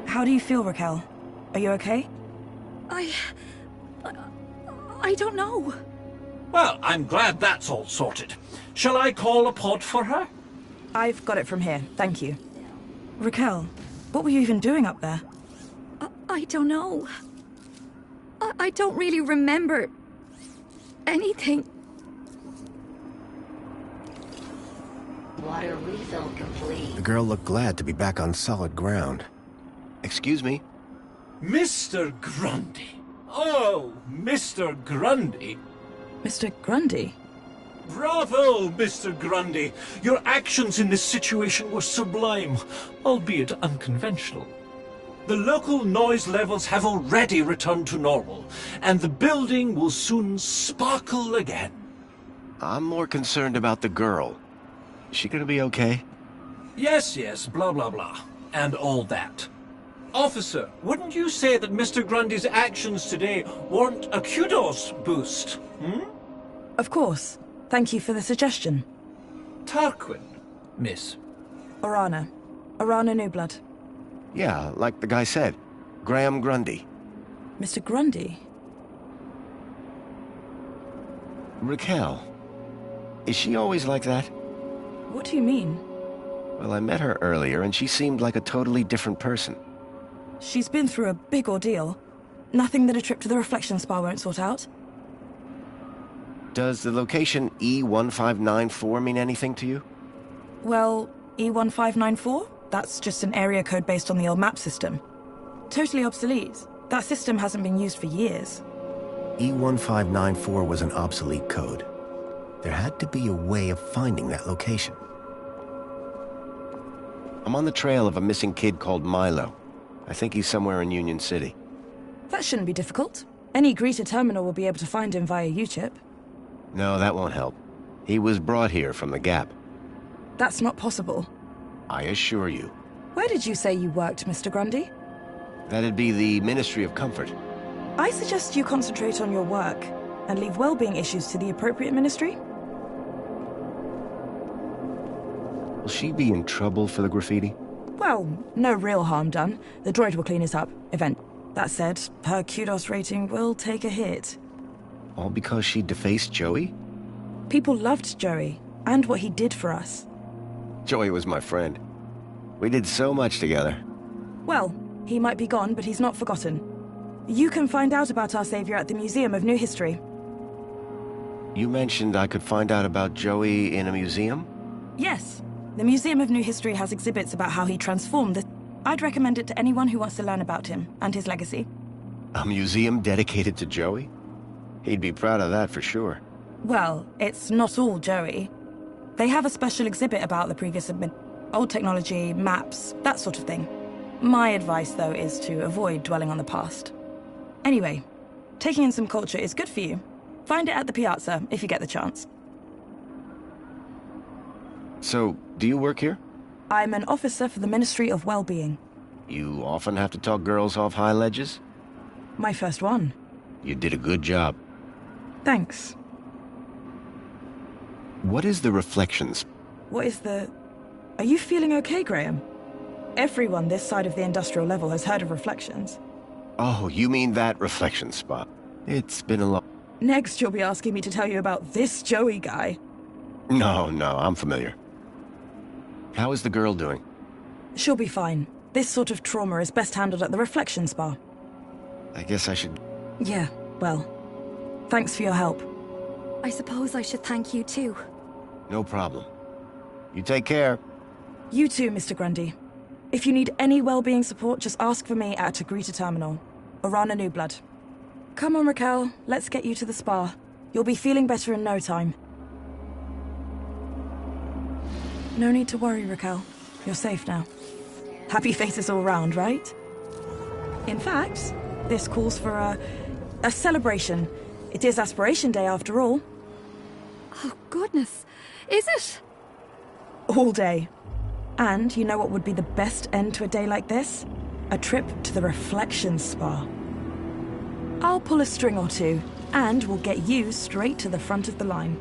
Speaker 22: How do you feel, Raquel? Are you okay?
Speaker 23: I don't know.
Speaker 7: Well, I'm glad that's all sorted. Shall I call a pod for her?
Speaker 22: I've got it from here, thank you. Raquel, what were you even doing up there?
Speaker 23: I don't know. I don't really remember anything.
Speaker 15: Water refill complete.
Speaker 3: The girl looked glad to be back on solid ground. Excuse me?
Speaker 7: Mr. Grundy. Oh, Mr. Grundy.
Speaker 22: Mr. Grundy?
Speaker 7: Bravo, Mr. Grundy. Your actions in this situation were sublime, albeit unconventional. The local noise levels have already returned to normal, and the building will soon sparkle again.
Speaker 1: I'm more concerned about the girl. Is she gonna be okay?
Speaker 7: Yes, blah blah blah, and all that. Officer, wouldn't you say that Mr. Grundy's actions today warrant a kudos boost, hmm?
Speaker 22: Of course. Thank you for the suggestion.
Speaker 7: Tarquin, miss.
Speaker 22: Orana. Orana Newblood.
Speaker 1: Yeah, like the guy said. Graham Grundy.
Speaker 22: Mr. Grundy?
Speaker 1: Raquel. Is she always like that?
Speaker 22: What do you mean?
Speaker 1: Well, I met her earlier, and she seemed like a totally different person.
Speaker 22: She's been through a big ordeal. Nothing that a trip to the reflection spa won't sort out.
Speaker 1: Does the location E1594 mean anything to you?
Speaker 22: Well, E1594? That's just an area code based on the old map system. Totally obsolete. That system hasn't been used for years.
Speaker 3: E1594 was an obsolete code. There had to be a way of finding that location.
Speaker 1: I'm on the trail of a missing kid called Milo. I think he's somewhere in Union City.
Speaker 22: That shouldn't be difficult. Any greeter terminal will be able to find him via UChip.
Speaker 1: No, that won't help. He was brought here from the Gap.
Speaker 22: That's not possible.
Speaker 1: I assure you.
Speaker 22: Where did you say you worked, Mr. Grundy?
Speaker 1: That'd be the Ministry of Comfort.
Speaker 22: I suggest you concentrate on your work and leave well-being issues to the appropriate ministry.
Speaker 1: Will she be in trouble for the graffiti?
Speaker 22: Well, no real harm done. The droid will clean it up. Event. That said, her kudos rating will take a hit.
Speaker 1: All because she defaced Joey?
Speaker 22: People loved Joey, and what he did for us.
Speaker 1: Joey was my friend. We did so much together.
Speaker 22: Well, he might be gone, but he's not forgotten. You can find out about our savior at the Museum of New History.
Speaker 1: You mentioned I could find out about Joey in a museum?
Speaker 22: Yes. The Museum of New History has exhibits about how he transformed the... I'd recommend it to anyone who wants to learn about him and his legacy.
Speaker 1: A museum dedicated to Joey? He'd be proud of that for sure.
Speaker 22: Well, it's not all Joey. They have a special exhibit about the previous old technology, maps, that sort of thing. My advice, though, is to avoid dwelling on the past. Anyway, taking in some culture is good for you. Find it at the Piazza, if you get the chance.
Speaker 1: So, do you work here?
Speaker 22: I'm an officer for the Ministry of Well-Being.
Speaker 1: You often have to talk girls off high ledges?
Speaker 22: My first one.
Speaker 1: You did a good job.
Speaker 22: Thanks.
Speaker 1: What is the reflections?
Speaker 22: What is the... Are you feeling okay, Graham? Everyone this side of the industrial level has heard of reflections.
Speaker 1: Oh, you mean that reflection spot. It's been a long...
Speaker 22: Next, you'll be asking me to tell you about this Joey guy.
Speaker 1: No, I'm familiar. How is the girl doing?
Speaker 22: She'll be fine. This sort of trauma is best handled at the reflection spa.
Speaker 1: I guess I should...
Speaker 22: Yeah, well, thanks for your help.
Speaker 13: I suppose I should thank you too.
Speaker 1: No problem. You take care.
Speaker 22: You too, Mr. Grundy. If you need any well-being support, just ask for me at a greeter terminal. Orana Newblood. Come on, Raquel. Let's get you to the spa. You'll be feeling better in no time. No need to worry, Raquel. You're safe now. Happy faces all round, right? In fact, this calls for a celebration. It is Aspiration Day after all.
Speaker 13: Oh, goodness. Is it?
Speaker 22: All day. And you know what would be the best end to a day like this? A trip to the reflection spa. I'll pull a string or two, and we'll get you straight to the front of the line.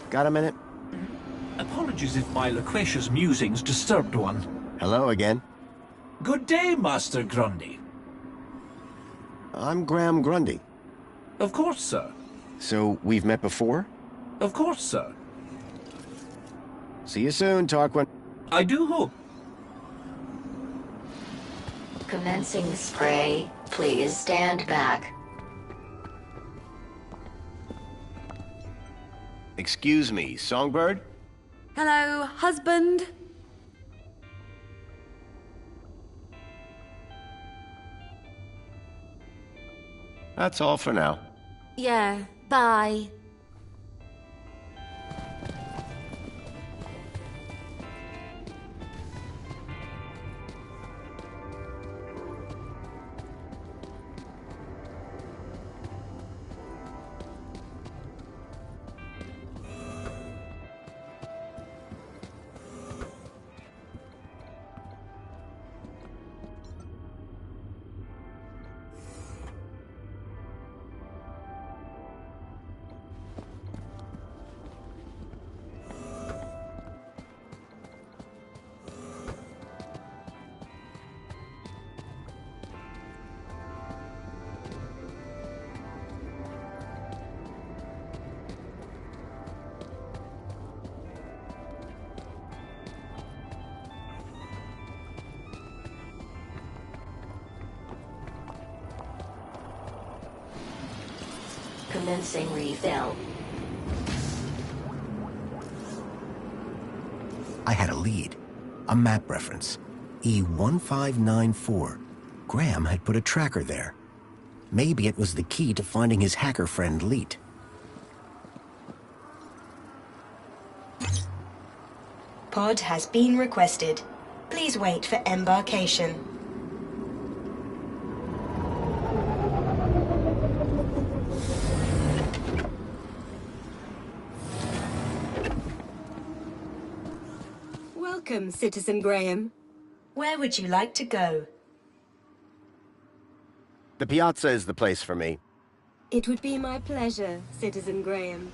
Speaker 1: Got a minute?
Speaker 7: Apologies if my loquacious musings disturbed one.
Speaker 1: Hello again.
Speaker 7: Good day, Master Grundy.
Speaker 1: I'm Graham Grundy.
Speaker 7: Of course, sir.
Speaker 1: So, we've met before?
Speaker 7: Of course, sir.
Speaker 1: See you soon, Tarquin.
Speaker 7: I do hope.
Speaker 15: Commencing spray. Please stand back.
Speaker 1: Excuse me, Songbird?
Speaker 13: Hello, husband.
Speaker 1: That's all for now.
Speaker 17: Yeah, bye.
Speaker 15: Commencing refill.
Speaker 3: I had a lead. A map reference. E1594. Graham had put a tracker there. Maybe it was the key to finding his hacker friend, Leet.
Speaker 12: Pod has been requested. Please wait for embarkation.
Speaker 8: Welcome, Citizen Graham.
Speaker 12: Where would you like to go?
Speaker 1: The piazza is the place for me.
Speaker 8: It would be my pleasure, Citizen Graham.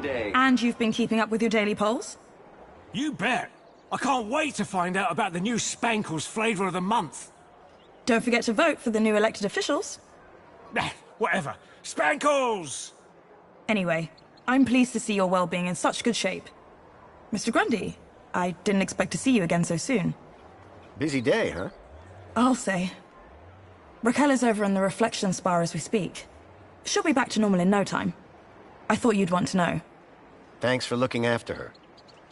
Speaker 9: Day.
Speaker 22: And you've been keeping up with your daily polls?
Speaker 10: You bet. I can't wait to find out about the new Spankles flavour of the month.
Speaker 22: Don't forget to vote for the new elected officials.
Speaker 10: Whatever. Spankles!
Speaker 22: Anyway, I'm pleased to see your well-being in such good shape. Mr. Grundy, I didn't expect to see you again so soon.
Speaker 1: Busy day, huh?
Speaker 22: I'll say. Raquel is over in the reflection spa as we speak. She'll be back to normal in no time. I thought you'd want to know.
Speaker 1: Thanks for looking after her.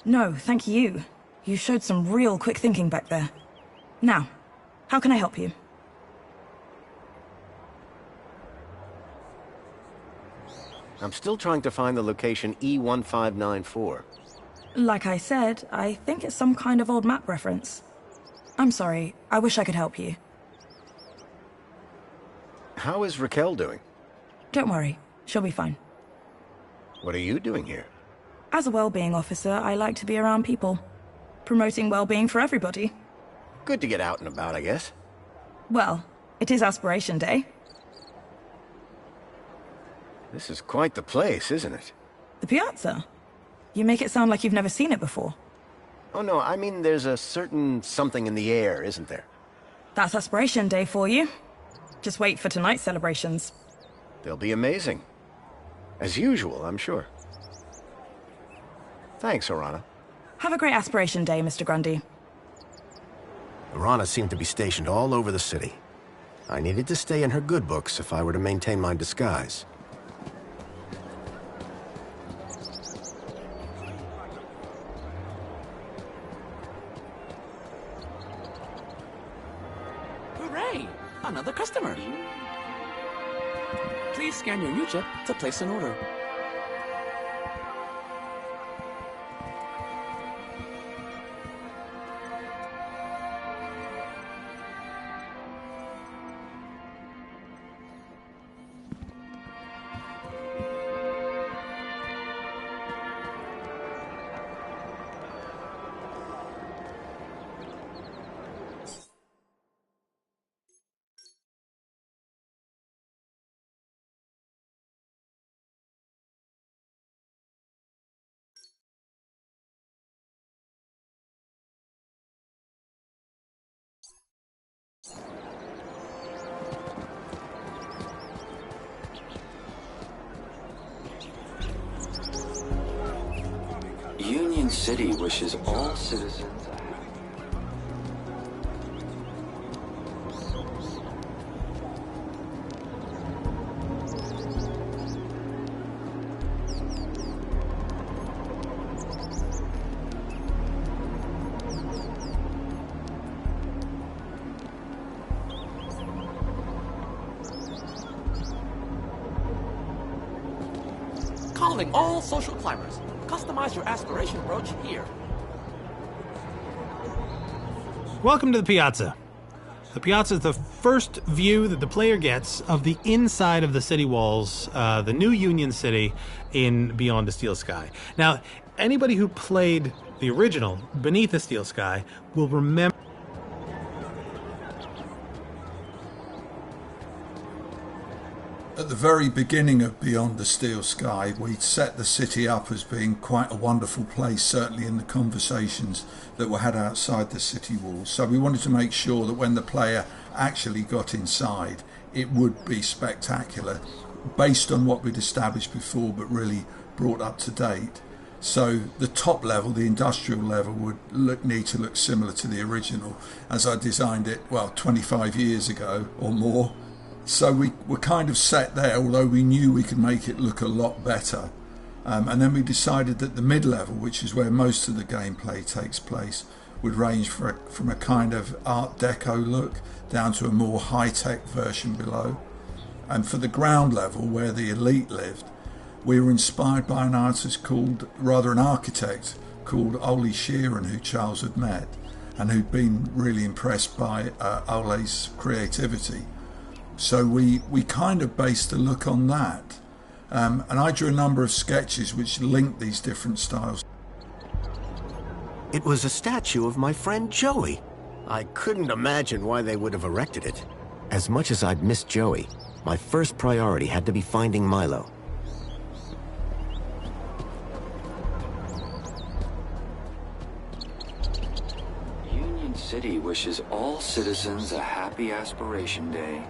Speaker 22: No, thank you. You showed some real quick thinking back there. Now, how can I help you?
Speaker 1: I'm still trying to find the location E1594.
Speaker 22: Like I said, I think it's some kind of old map reference. I'm sorry, I wish I could help you.
Speaker 1: How is Raquel doing?
Speaker 22: Don't worry, she'll be fine.
Speaker 1: What are you doing here?
Speaker 22: As a well-being officer, I like to be around people. Promoting well-being for everybody.
Speaker 1: Good to get out and about, I guess.
Speaker 22: Well, it is Aspiration Day.
Speaker 1: This is quite the place, isn't it?
Speaker 22: The piazza? You make it sound like you've never seen it before.
Speaker 1: Oh no, I mean there's a certain something in the air, isn't there?
Speaker 22: That's Aspiration Day for you. Just wait for tonight's celebrations.
Speaker 1: They'll be amazing. As usual, I'm sure. Thanks, Orana.
Speaker 22: Have a great Aspiration Day, Mr. Grundy.
Speaker 3: Orana seemed to be stationed all over the city. I needed to stay in her good books if I were to maintain my disguise.
Speaker 4: Hooray! Another customer. Please scan your U-chip to place an order.
Speaker 9: Union City wishes all citizens
Speaker 4: Calling all social climbers. Customize your aspiration brooch here.
Speaker 21: Welcome to the Piazza. The Piazza is the first view that the player gets of the inside of the city walls, the new Union City in Beyond the Steel Sky. Now, anybody who played the original Beneath the Steel Sky will remember
Speaker 2: At the very beginning of Beyond the Steel Sky, we set the city up as being quite a wonderful place, certainly in the conversations that were had outside the city walls. So we wanted to make sure that when the player actually got inside, it would be spectacular, based on what we'd established before, but really brought up to date. So the top level, the industrial level, would need to look similar to the original, as I designed it, 25 years ago or more. So we were kind of set there, although we knew we could make it look a lot better. And then we decided that the mid-level, which is where most of the gameplay takes place, would range from a kind of Art Deco look down to a more high-tech version below. And for the ground level, where the elite lived, we were inspired by an artist an architect called Ole Sheeran, who Charles had met, and who'd been really impressed by Ole's creativity. So we kind of based the look on that. And I drew a number of sketches which linked these different styles.
Speaker 3: It was a statue of my friend Joey. I couldn't imagine why they would have erected it. As much as I'd missed Joey, my first priority had to be finding Milo.
Speaker 9: Union City wishes all citizens a happy Aspiration Day.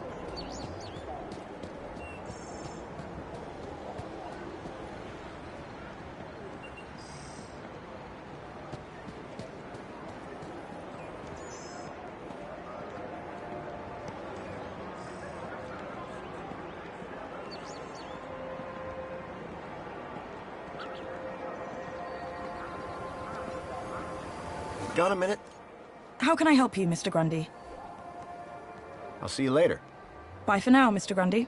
Speaker 1: Got a minute?
Speaker 22: How can I help you, Mr. Grundy?
Speaker 1: I'll see you later.
Speaker 22: Bye for now, Mr. Grundy.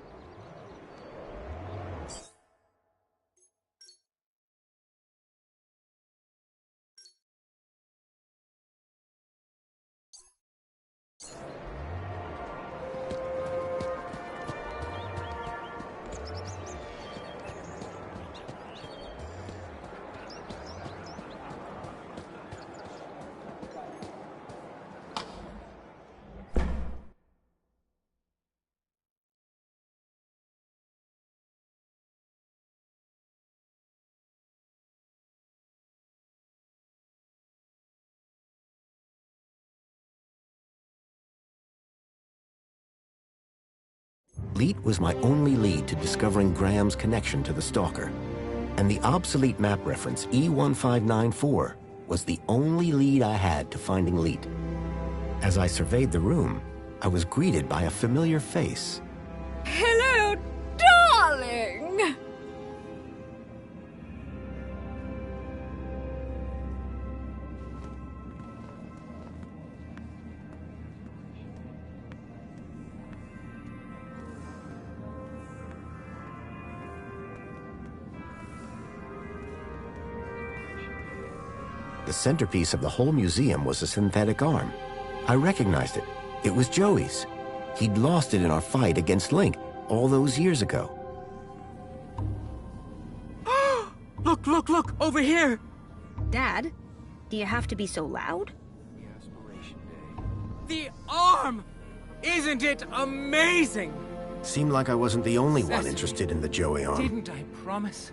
Speaker 3: Leet was my only lead to discovering Graham's connection to the Stalker. And the obsolete map reference E1594 was the only lead I had to finding Leet. As I surveyed the room, I was greeted by a familiar face.
Speaker 23: Hello, darling!
Speaker 3: The centerpiece of the whole museum was a synthetic arm. I recognized it. It was Joey's. He'd lost it in our fight against Link all those years ago.
Speaker 10: Look, look, look! Over here!
Speaker 23: Dad, do you have to be so loud?
Speaker 10: The arm! Isn't it amazing?
Speaker 3: Seemed like I wasn't the only one interested in the Joey arm.
Speaker 10: Didn't I promise?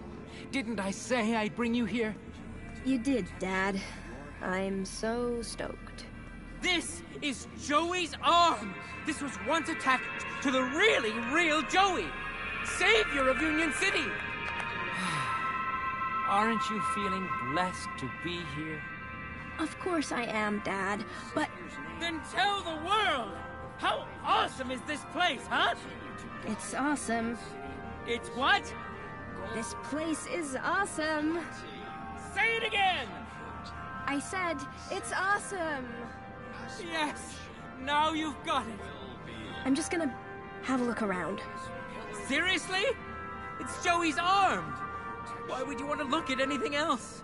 Speaker 10: Didn't I say I'd bring you here?
Speaker 23: You did, Dad. I'm so stoked.
Speaker 10: This is Joey's arm! This was once attached to the really real Joey! Savior of Union City! Aren't you feeling blessed to be here?
Speaker 23: Of course I am, Dad, but...
Speaker 10: Then tell the world! How awesome is this place, huh?
Speaker 23: It's awesome.
Speaker 10: It's what?
Speaker 23: This place is awesome.
Speaker 10: Say it again!
Speaker 23: I said, it's awesome.
Speaker 10: Yes, now you've got it.
Speaker 23: I'm just gonna have a look around.
Speaker 10: Seriously? It's Joey's arm! Why would you want to look at anything else?